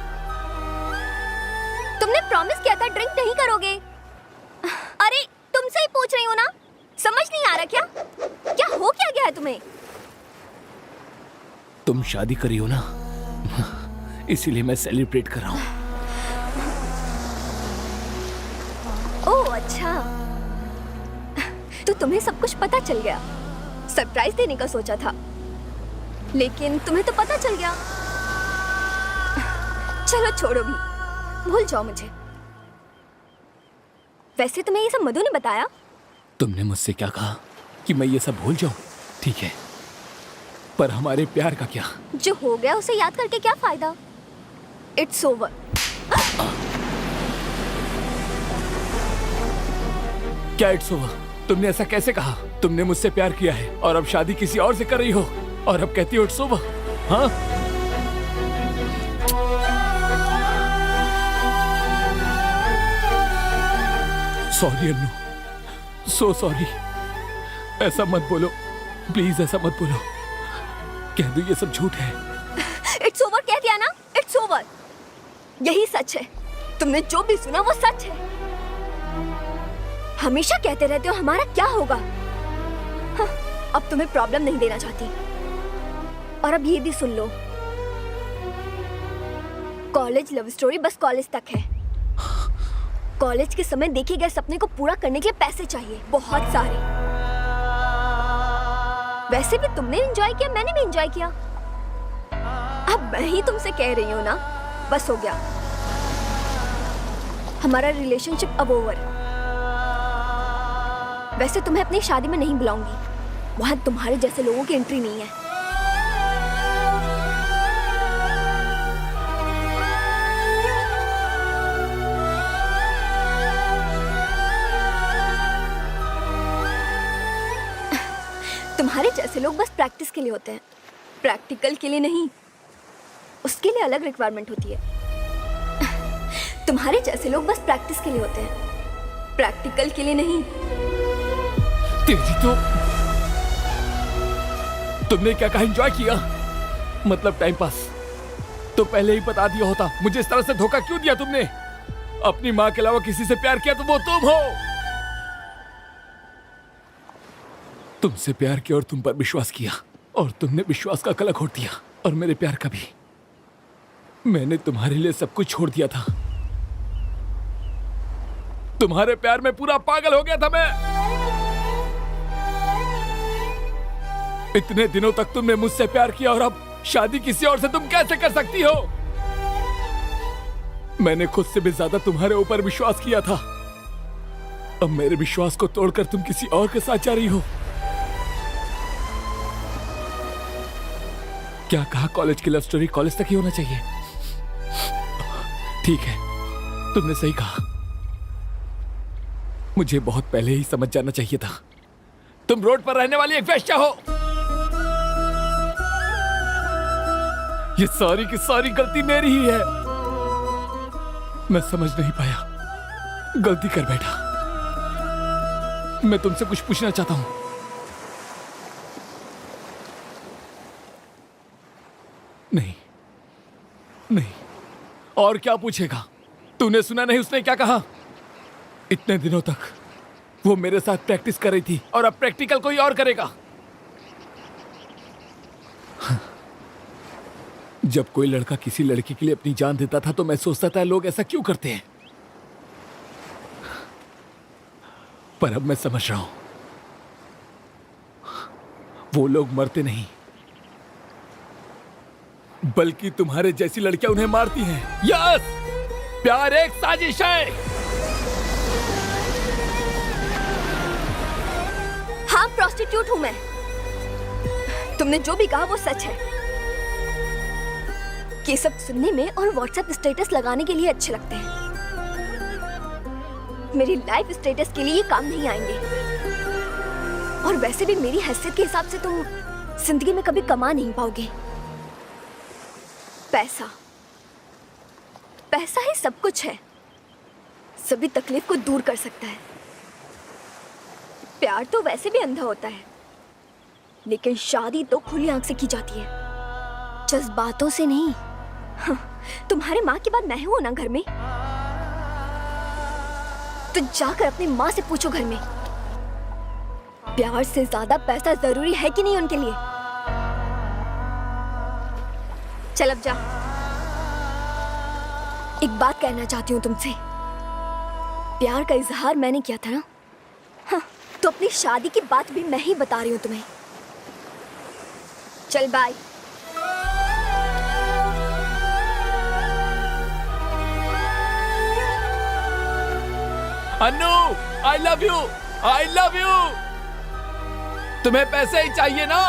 तुमने प्रॉमिस किया था ड्रिंक नहीं करोगे। अरे तुमसे ही पूछ रही हूँ ना, समझ नहीं आ रहा क्या? क्या हो क्या गया है तुम्हें? तुम शादी करी हो ना, इसीलिए मैं सेलिब्रेट कर रहा हूँ। ओह अच्छा, तो तुम्हें सब कुछ पता चल गया। सरप्राइज देने का सोचा था, लेकिन तुम्हें तो पता चल गया। चलो छोड़ो भी, भूल जाओ मुझे। वैसे तुम्हें ये सब मधु ने बताया? तुमने मुझसे क्या कहा कि मैं ये सब भूल जाऊं? ठीक है, पर हमारे प्यार का क्या? जो हो गया उसे याद करके क्या फायदा? It's over. क्या इट्स ओवर? तुमने ऐसा कैसे कहा? तुमने मुझसे प्यार किया है और अब शादी किसी और से कर रही हो और अब कहती हो इट्स ओवर? हाँ? Sorry Annu, so sorry. ऐसा मत बोलो प्लीज, ऐसा मत बोलो। कह दो ये सब झूठ है। इट्स ओवर कह दिया ना, इट्स ओवर। यही सच है। तुमने जो भी सुना वो सच है। हमेशा कहते रहते हो हमारा क्या होगा। हाँ, अब तुम्हें प्रॉब्लम नहीं देना चाहती। और अब ये भी सुन लो, कॉलेज लव स्टोरी बस कॉलेज तक है। कॉलेज के समय देखे गए सपने को पूरा करने के लिए पैसे चाहिए, बहुत सारे। वैसे भी तुमने एंजॉय किया, मैंने भी एंजॉय किया। अब मैं ही तुमसे कह रही हूँ ना, बस हो गया। हमारा रिलेशनशिप अब ओवर। वैसे तुम्हें अपनी शादी में नहीं बुलाऊंगी, वहां तुम्हारे जैसे लोगों की एंट्री नहीं है। तुम्हारे जैसे लोग बस प्रैक्टिस के लिए होते हैं, प्रैक्टिकल के लिए नहीं। उसके लिए अलग रिक्वायरमेंट होती है। तुम्हारे जैसे लोग बस प्रैक्टिस के लिए होते हैं, प्रैक्टिकल के लिए नहीं। तेरी तो तुमने क्या कहा एंजॉय किया, मतलब टाइम पास। तो पहले ही बता दिया होता। मुझे इस तरह से धोखा क्यों दिया तुमने? अपनी माँ के अलावा किसी से प्यार किया तो वो तुम हो। तुमसे प्यार किया और तुम पर विश्वास किया, और तुमने विश्वास का कलंक घोट दिया, और मेरे प्यार का भी। मैंने तुम्हारे लिए सब कुछ छोड़ दिया था। तुम्हारे प्यार में पूरा पागल हो गया था मैं। इतने दिनों तक तुमने मुझसे प्यार किया, और अब शादी किसी और से तुम कैसे कर सकती हो? मैंने खुद से भी ज्यादा तुम्हारे ऊपर विश्वास किया था। अब मेरे विश्वास को तोड़कर तुम किसी और के साथ जा रही हो। क्या कहा, कॉलेज की लव स्टोरी कॉलेज तक ही होना चाहिए? ठीक है, तुमने सही कहा। मुझे बहुत पहले ही समझ जाना चाहिए था। तुम रोड पर रहने वाली एक वेश्या हो। ये सारी की सारी गलती मेरी ही है। मैं समझ नहीं पाया, गलती कर बैठा। मैं तुमसे कुछ पूछना चाहता हूं। नहीं नहीं, और क्या पूछेगा? तूने सुना नहीं उसने क्या कहा? इतने दिनों तक वो मेरे साथ प्रैक्टिस कर रही थी, और अब प्रैक्टिकल कोई और करेगा। जब कोई लड़का किसी लड़की के लिए अपनी जान देता था तो मैं सोचता था लोग ऐसा क्यों करते हैं, पर अब मैं समझ रहा हूं, वो लोग मरते नहीं, बल्कि तुम्हारे जैसी लड़कियां उन्हें मारती हैं। यस, प्यार एक साजिश है। हाँ, प्रोस्टिट्यूट हूं मैं। तुमने जो भी कहा वो सच है। ये सब सुनने में और व्हाट्सएप स्टेटस लगाने के लिए अच्छे लगते हैं। मेरी लाइफ स्टेटस के लिए ये काम नहीं आएंगे। और वैसे भी मेरी हैसियत के हिसाब से तुम जिंदगी में कभी कमा नहीं पाओगे। पैसा, पैसा ही सब कुछ है, सभी तकलीफ को दूर कर सकता है। प्यार तो वैसे भी अंधा होता है, लेकिन शादी तो खुली आंख से की जाती है, जज्बातों से नहीं। हाँ, तुम्हारे माँ के बाद मैं हूं ना घर में, तो जाकर अपनी माँ से पूछो घर में, प्यार से ज्यादा पैसा जरूरी है कि नहीं उनके लिए। चल अब जा। एक बात कहना चाहती हूँ तुमसे। प्यार का इजहार मैंने किया था ना, हाँ, तो अपनी शादी की बात भी मैं ही बता रही हूँ तुम्हें। चल bye. Annu, I love you, I love you. तुम्हें पैसे ही चाहिए ना?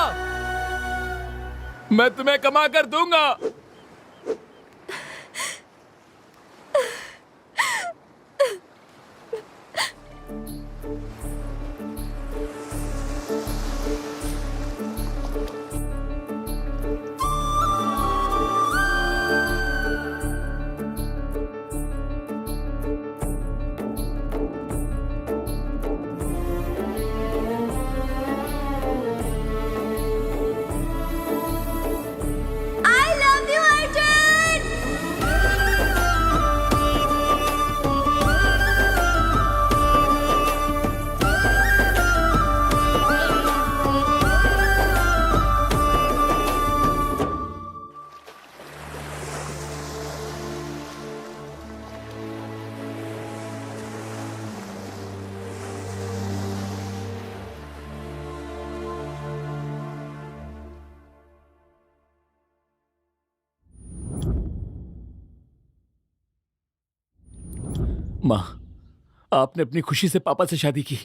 मैं तुम्हें कमा कर दूंगा। माँ, आपने अपनी खुशी से पापा से शादी की।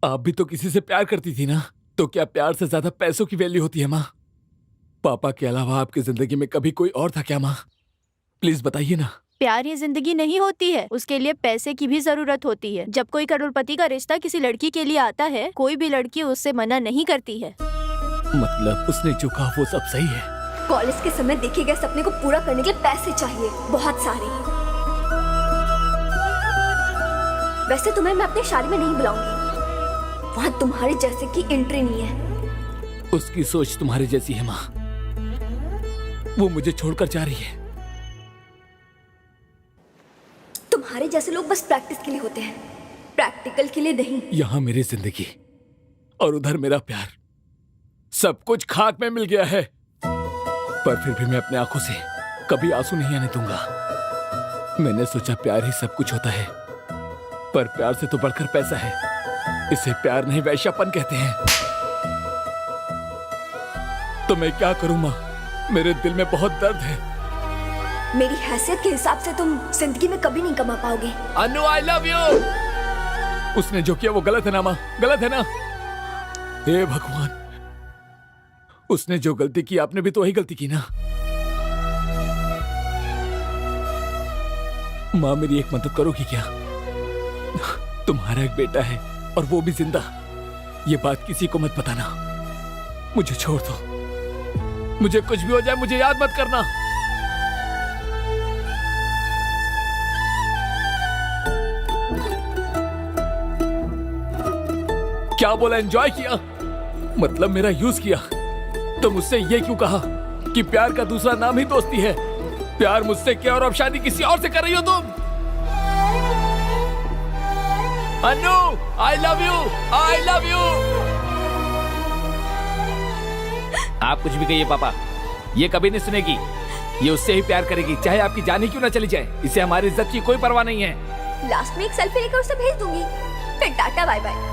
आप भी तो किसी से प्यार करती थी ना, तो क्या प्यार से ज्यादा पैसों की वैल्यू होती है माँ? पापा के अलावा आपकी जिंदगी में कभी कोई और था क्या माँ? प्लीज बताइए ना। प्यार ये जिंदगी नहीं होती है, उसके लिए पैसे की भी जरूरत होती है। जब कोई करोड़पति का रिश्ता किसी लड़की के लिए आता है, कोई भी लड़की उससे मना नहीं करती है। मतलब उसने जो कहा वो सब सही है? कॉलेज के समय देखे गए सपने को पूरा करने के लिए पैसे चाहिए, बहुत सारे। वैसे तुम्हें मैं अपनी शादी में नहीं बुलाऊंगी, वहाँ तुम्हारे जैसे की एंट्री नहीं है। उसकी सोच तुम्हारे जैसी है माँ, वो मुझे छोड़कर जा रही है। तुम्हारे जैसे लोग बस प्रैक्टिस के लिए होते हैं, प्रैक्टिकल के लिए नहीं। यहाँ मेरी जिंदगी और उधर मेरा प्यार, सब कुछ खाक में मिल गया है। पर फिर भी मैं अपने आंखों से कभी आंसू नहीं आने दूंगा। मैंने सोचा प्यार ही सब कुछ होता है, पर प्यार से तो बढ़कर पैसा है। इसे प्यार नहीं वैश्यापन कहते हैं। तो मैं क्या करूं माँ, मेरे दिल में बहुत दर्द है। मेरी हैसियत के हिसाब से तुम जिंदगी में कभी नहीं कमा पाओगे। अनु आई लव यू। उसने जो किया वो गलत है ना माँ, गलत है ना? हे भगवान, उसने जो गलती की आपने भी तो वही गलती की ना। माँ मेरी एक मदद करोगी क्या? तुम्हारा एक बेटा है और वो भी जिंदा। ये बात किसी को मत बताना। मुझे छोड़ दो, मुझे कुछ भी हो जाए मुझे याद मत करना। क्या बोला? एंजॉय किया? मतलब मेरा यूज किया? तो मुझसे ये क्यों कहा कि प्यार का दूसरा नाम ही दोस्ती है? प्यार मुझसे क्या और अब शादी किसी और से कर रही हो तुम? Anu I love you, I love you. आप कुछ भी कहिए पापा, ये कभी नहीं सुनेगी। ये उससे ही प्यार करेगी, चाहे आपकी जान ही क्यों ना चली जाए। इसे हमारी इज्जत की कोई परवाह नहीं है। लास्ट में एक सेल्फी लेकर उसे भेज दूंगी, फिर टाटा बाय बाय।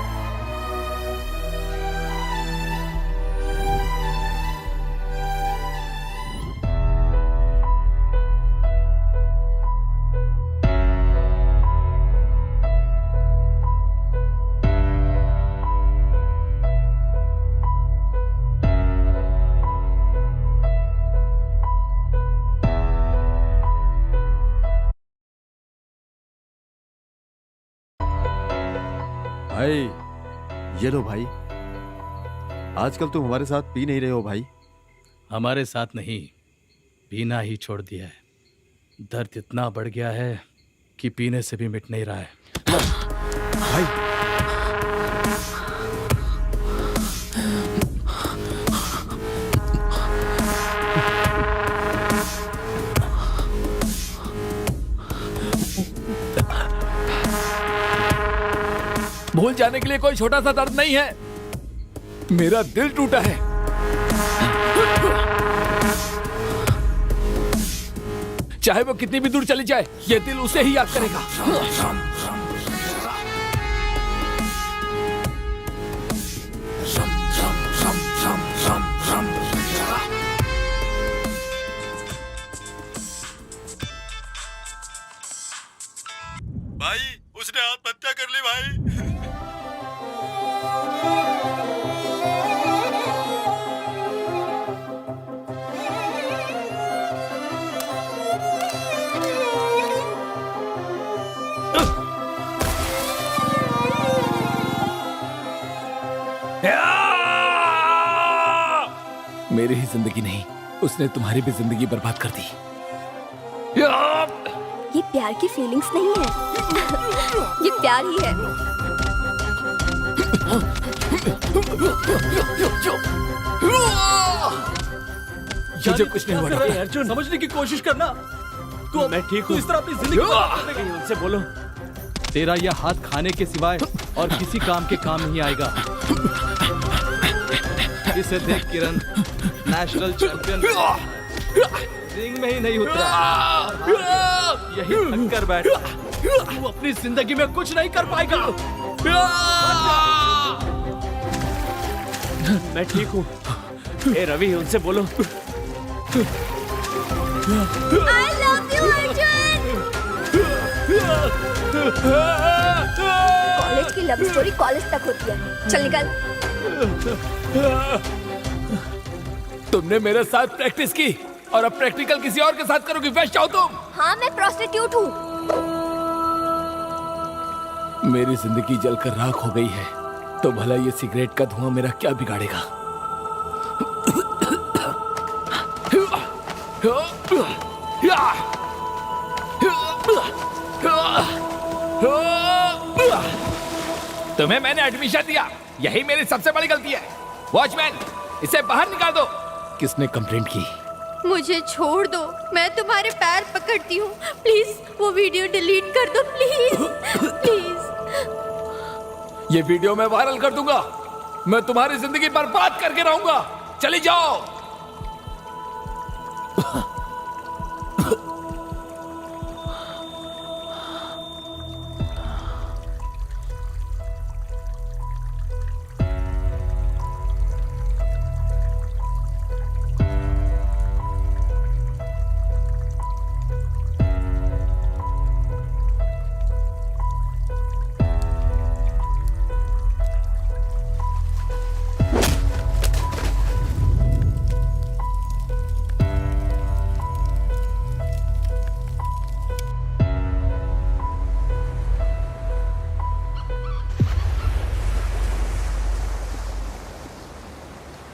भाई ये लो भाई, आजकल तुम हमारे साथ पी नहीं रहे हो भाई। हमारे साथ नहीं, पीना ही छोड़ दिया है। दर्द इतना बढ़ गया है कि पीने से भी मिट नहीं रहा है। भाई भूल जाने के लिए कोई छोटा सा दर्द नहीं है। मेरा दिल टूटा है। चाहे वो कितनी भी दूर चली जाए, ये दिल उसे ही याद करेगा। भाई उसने आत्महत्या कर ली भाई। मेरी ही जिंदगी नहीं, उसने तुम्हारी भी जिंदगी बर्बाद कर दी। ये प्यार की फीलिंग्स नहीं है, ये प्यार ही है। मुझे कुछ नहीं हुआ अर्जुन, समझने की कोशिश करना। तू मैं ठीक हूँ। इस तरह अपनी जिंदगी उनसे बोलो। तेरा यह हाथ खाने के सिवाय और किसी काम के काम नहीं आएगा। इसे देख किरण, नेशनल चैंपियन रिंग में ही नहीं उतरा, यही थक कर बैठ। तू अपनी जिंदगी में कुछ नहीं कर पाएगा। मैं ठीक हूँ। ए रवि, उनसे बोलो। I love you, Arjun. College की लव स्टोरी कॉलेज तक होती है। चल निकल। तुमने मेरे साथ प्रैक्टिस की और अब प्रैक्टिकल किसी और के साथ करोगी। वैश्या हो तुम। हाँ, मैं प्रोस्टिट्यूट हूँ। मेरी जिंदगी जलकर राख हो गई है, तो भला ये सिगरेट का धुआं मेरा क्या बिगाड़ेगा? तुम्हें मैंने एडमिशन दिया, यही मेरी सबसे बड़ी गलती है। वॉचमैन, इसे बाहर निकाल दो। किसने कंप्लेंट की? मुझे छोड़ दो, मैं तुम्हारे पैर पकड़ती हूँ। प्लीज वो वीडियो डिलीट कर दो, प्लीज प्लीज। ये वीडियो मैं वायरल कर दूंगा। मैं तुम्हारी जिंदगी बर्बाद करके रहूंगा। चली जाओ।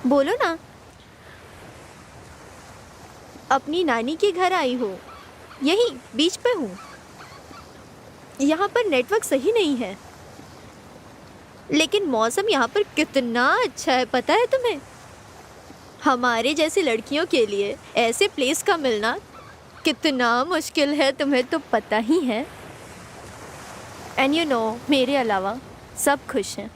बोलो ना। अपनी नानी के घर आई हो, यही बीच पे हूँ। यहाँ पर नेटवर्क सही नहीं है, लेकिन मौसम यहाँ पर कितना अच्छा है पता है तुम्हें? हमारे जैसी लड़कियों के लिए ऐसे प्लेस का मिलना कितना मुश्किल है, तुम्हें तो पता ही है। एंड यू नो, मेरे अलावा सब खुश हैं।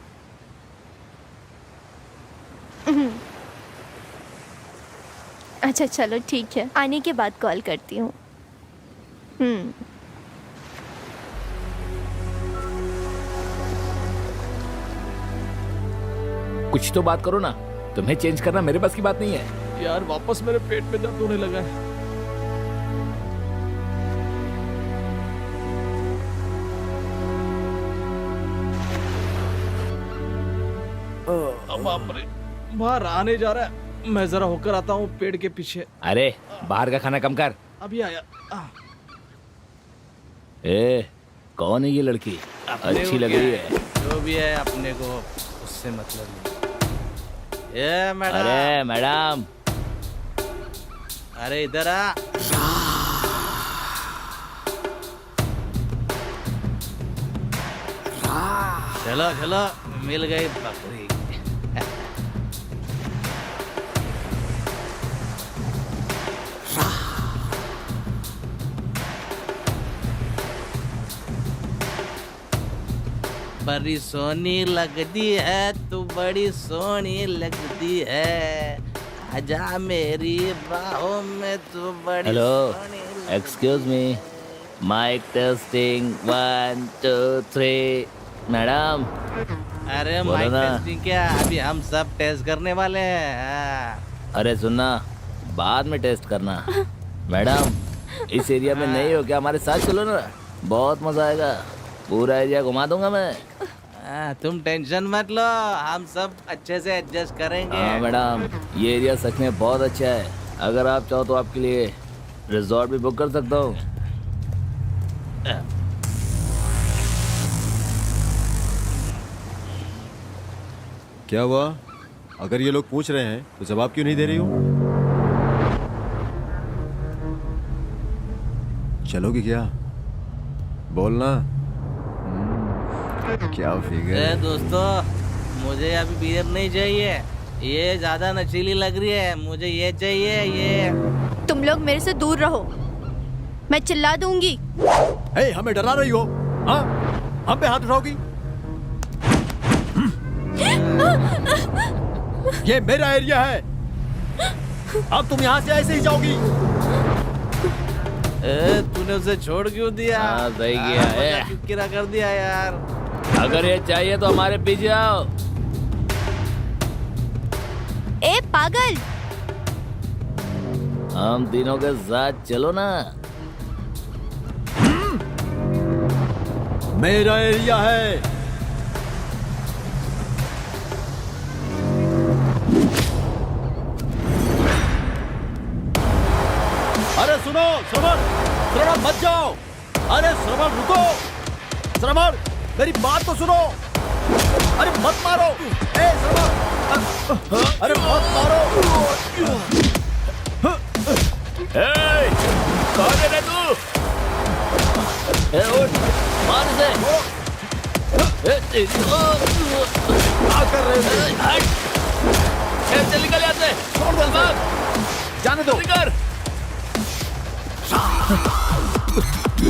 अच्छा चलो ठीक है, आने के बाद कॉल करती हूँ। कुछ तो बात करो ना। तुम्हें चेंज करना मेरे बस की बात नहीं है। यार वापस मेरे पेट में दर्द होने लगा है। बाप रे, बाहर आने जा रहा है। मैं जरा होकर आता हूँ पेड़ के पीछे। अरे बाहर का खाना कम कर। अभी आया। ए, कौन है ये लड़की? अच्छी लग रही है। जो भी है अपने को उससे मतलब नहीं। ए मैडम। अरे मैडम, अरे इधर आ। चलो चलो, मिल गई बकरी। बड़ी सोनी लगती है तू, बड़ी सोनी लगती है। आजा मेरी बाहों में तू बड़ी hello, Soni. Excuse me, mic testing 1 2 3। Madam अरे बोलो माइक ना। टेस्टिंग क्या, अभी हम सब टेस्ट करने वाले हैं। अरे सुनना, बाद में टेस्ट करना। मैडम, इस एरिया में नहीं हो क्या? हमारे साथ चलो ना, बहुत मजा आएगा। पूरा एरिया घुमा दूंगा मैं। तुम टेंशन मत लो, हम सब अच्छे से एडजस्ट करेंगे। हाँ मैडम, ये एरिया सच में बहुत अच्छा है। अगर आप चाहो तो आपके लिए रिजॉर्ट भी बुक कर सकता हूँ। क्या हुआ? अगर ये लोग पूछ रहे हैं तो जवाब क्यों नहीं दे रही हो? चलोगी क्या? बोलना। क्या फिगर? दोस्तों, मुझे अभी बियर नहीं चाहिए, ये ज्यादा नशीली लग रही है। मुझे ये चाहिए, ये। तुम लोग मेरे से दूर रहो, मैं चिल्ला दूंगी। हे, हमें डरा रही हो? हाँ, हम पे हाथ उठाओगी? ये मेरा एरिया है, अब तुम यहाँ से ऐसे ही जाओगी। तूने उसे छोड़ क्यों दिया? हाँ, सही किया है। क्यों किरा कर दिया यार? अगर ये चाहिए तो हमारे पीछे आओ। ए पागल, हम तीनों के साथ चलो ना। मेरा एरिया है। अरे सुनो श्रवण, श्रवण मत जाओ। अरे श्रवण रुको, श्रवण मेरी बात तो सुनो। अरे मत मारो। ए श्रवण, अरे मत मारो। कौन है रे तू? उठ, मार इसे। क्या कर रहे हो? हट। चल निकल यहाँ से। छोड़ दो इसे। जाने दो। निकल।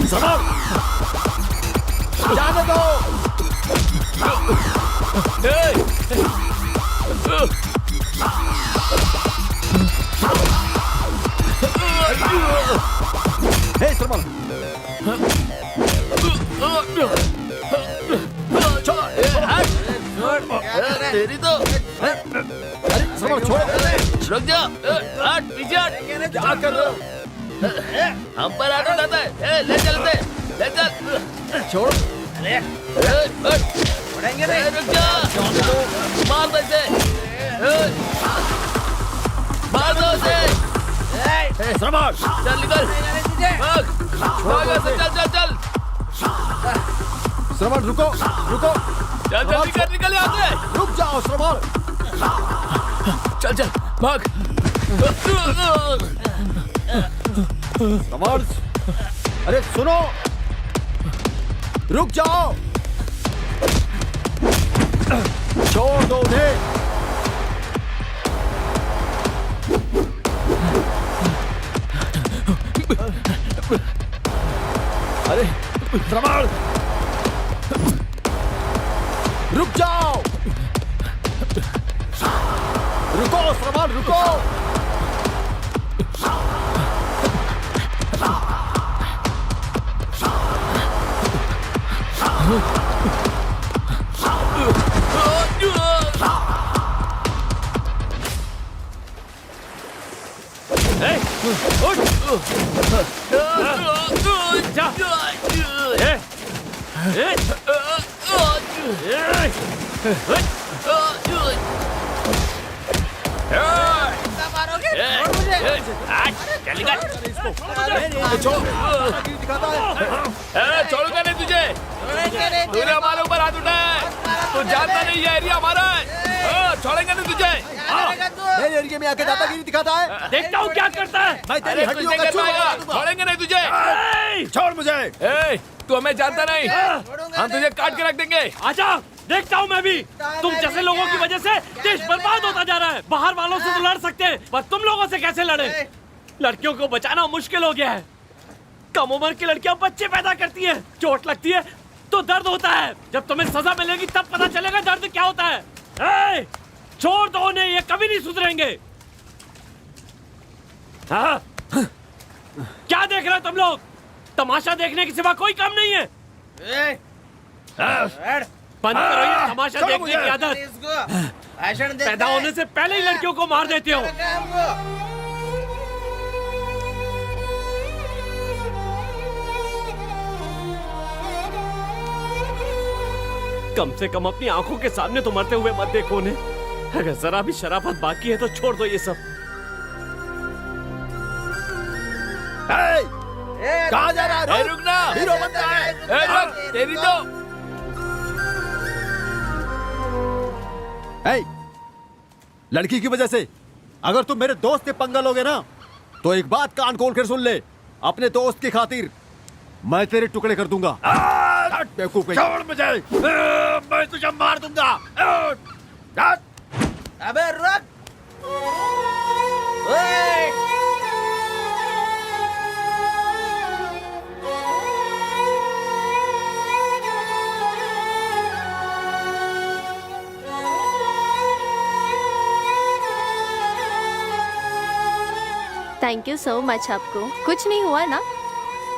सवार। जाने दो। हे सरमल। तेरी तो अरे सरमल छोड़ो। रुक जा। हट पीछे हट। क्या कर रहे हो? हम पर आगे जाता है। ले चलते। ले चल। छोड़ो। रुक जा। मार दो इसे। मार दो इसे। सरमल। चल निकल। भाग। भाग ऐसे। चल चल चल। सरमल रुको रुको। चल चल निकल निकल यहाँ से। रुक जाओ सरमल। चल चल भाग। सरमल। अरे सुनो। रुक जाओ। छोड़ दो उन्हें। अरे सरमल। रुक जाओ। रुको सरमल रुको। छोड़ूंगा नहीं तुझे। तूने हमारे ऊपर हाथ उठाया है। तू जानता नहीं ये एरिया हमारा है। छोड़ेंगे नहीं तुझे। मेरे एरिया में आके दादागिरी दिखाता है। देखता हूँ क्या करता है। मैं तेरी हड्डियों का चूरमा उड़ा दूंगा। छोड़ेंगे नहीं तुझे। छोड़ मुझे। तू हमें जानता नहीं। हम तुझे काट के रख देंगे। आजा, देखता हूँ मैं भी। तुम जैसे लोगों की वजह से देश बर्बाद होता जा रहा है। बाहर वालों से तो लड़ सकते हैं, पर तुम लोगों से कैसे लड़े? लड़कियों को बचाना मुश्किल हो गया है। कम उम्र की लड़कियां बच्चे पैदा करती हैं, चोट लगती है तो दर्द होता है। जब तुम्हें सजा मिलेगी तब पता चलेगा दर्द क्या होता है। छोड़ दो उन्हें, ये कभी नहीं सुधरेंगे। हाँ? क्या देख रहे हो तुम लोग? तमाशा देखने के सिवा कोई काम नहीं है। बंद करो ये तमाशा देखने की आदत। पैदा होने से पहले ही लड़कियों को मार देते हो। कम से कम अपनी आंखों के सामने तो मरते हुए मत देखो उन्हें। अगर जरा भी शराफत बाकी है तो छोड़ दो ये सब। कहाँ जा रहा है? रुकना। हीरो बनता है। रुक, तेरी तो लड़की की वजह से अगर तुम मेरे दोस्त से पंगा लोगे ना तो एक बात कान खोल कर सुन ले। अपने दोस्त की खातिर मैं तेरे टुकड़े कर दूंगा। बेवकूफ। छोड़ मुझे। मैं तुझे मार दूंगा। अबे रुक। Thank you so much. आपको कुछ नहीं हुआ ना?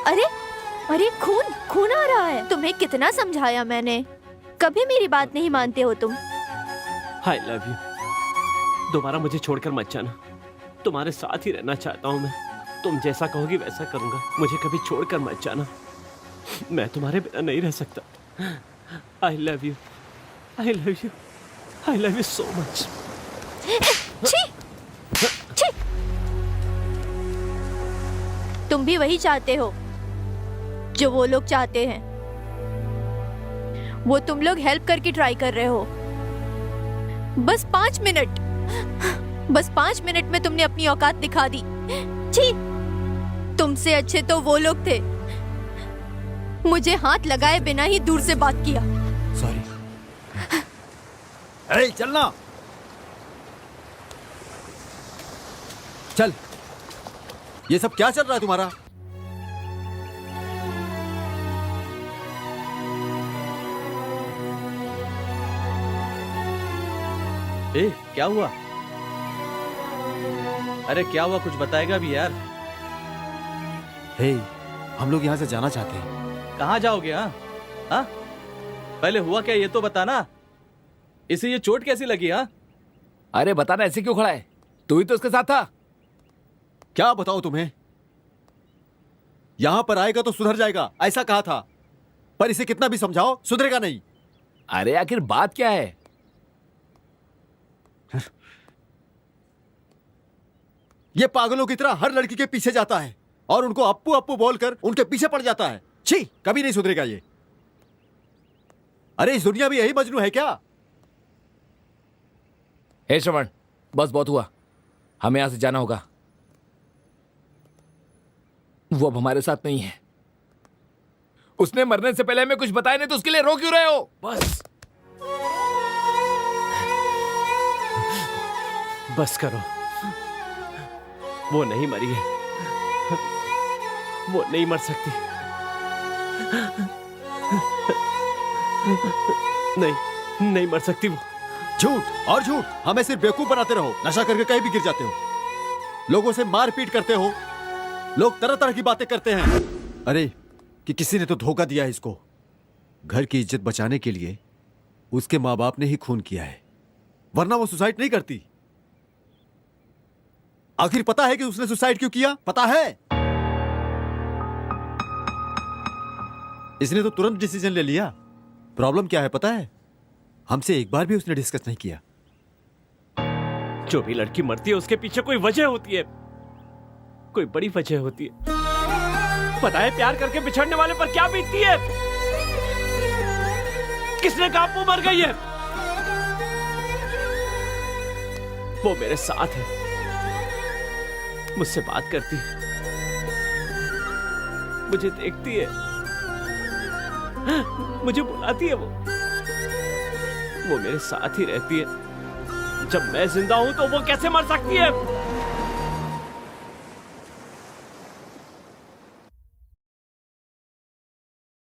अरे अरे खून खून आ रहा है। तुम्हें कितना समझाया मैंने, कभी मेरी बात नहीं मानते हो तुम। आई लव यू। दोबारा मुझे छोड़कर मत जाना। तुम्हारे साथ ही रहना चाहता हूँ मैं। तुम जैसा कहोगी वैसा करूंगा। मुझे कभी छोड़कर मत जाना। मैं तुम्हारे बिना नहीं रह सकता। आई love you. I love you. I love you so much. छी! छी! तुम भी वही चाहते हो जो वो लोग चाहते हैं। वो तुम लोग हेल्प करके ट्राई कर रहे हो। बस 5 मिनट में तुमने अपनी औकात दिखा दी। छी! तुमसे अच्छे तो वो लोग थे, मुझे हाथ लगाए बिना ही दूर से बात किया। सॉरी। अरे चलना, चल। ये सब क्या चल रहा है तुम्हारा? ए, क्या हुआ? अरे क्या हुआ, कुछ बताएगा भी यार। हे, हम लोग यहाँ से जाना चाहते हैं। कहाँ जाओगे? हाँ? पहले हुआ क्या ये तो बताना। इसे ये चोट कैसी लगी? हाँ, अरे बताना, ऐसे क्यों खड़ा है? तू ही तो उसके साथ था। क्या बताओ तुम्हें? यहां पर आएगा तो सुधर जाएगा, ऐसा कहा था, पर इसे कितना भी समझाओ सुधरेगा नहीं। अरे आखिर बात क्या है? ये पागलों की तरह हर लड़की के पीछे जाता है और उनको अप्पू अप्पू बोलकर उनके पीछे पड़ जाता है। छी, कभी नहीं सुधरेगा ये। अरे इस दुनिया में यही मजनू है क्या? हे श्रवण, बस बहुत हुआ, हमें यहां से जाना होगा। वो अब हमारे साथ नहीं है। उसने मरने से पहले हमें कुछ बताया नहीं, तो उसके लिए रो क्यों रहे हो? बस करो, वो नहीं मरी है, वो नहीं मर सकती। नहीं मर सकती वो। झूठ और झूठ, हमें सिर्फ बेवकूफ बनाते रहो। नशा करके कहीं भी गिर जाते हो, लोगों से मारपीट करते हो, लोग तरह तरह की बातें करते हैं। अरे कि किसी ने तो धोखा दिया है इसको। घर की इज्जत बचाने के लिए उसके माँ बाप ने ही खून किया है, वरना वो सुसाइड नहीं करती। आखिर पता है कि उसने सुसाइड क्यों किया? पता है? इसने तो तुरंत डिसीजन ले लिया। प्रॉब्लम क्या है पता है? हमसे एक बार भी उसने डिस्कस नहीं किया। जो भी लड़की मरती है उसके पीछे कोई वजह होती है, कोई बड़ी वजह होती है। पता है प्यार करके बिछड़ने वाले पर क्या बीतती है? किसने कहा वो मर गई है? वो मेरे साथ है, मुझसे बात करती है, मुझे देखती है, मुझे बुलाती है। वो मेरे साथ ही रहती है। जब मैं जिंदा हूं तो वो कैसे मर सकती है?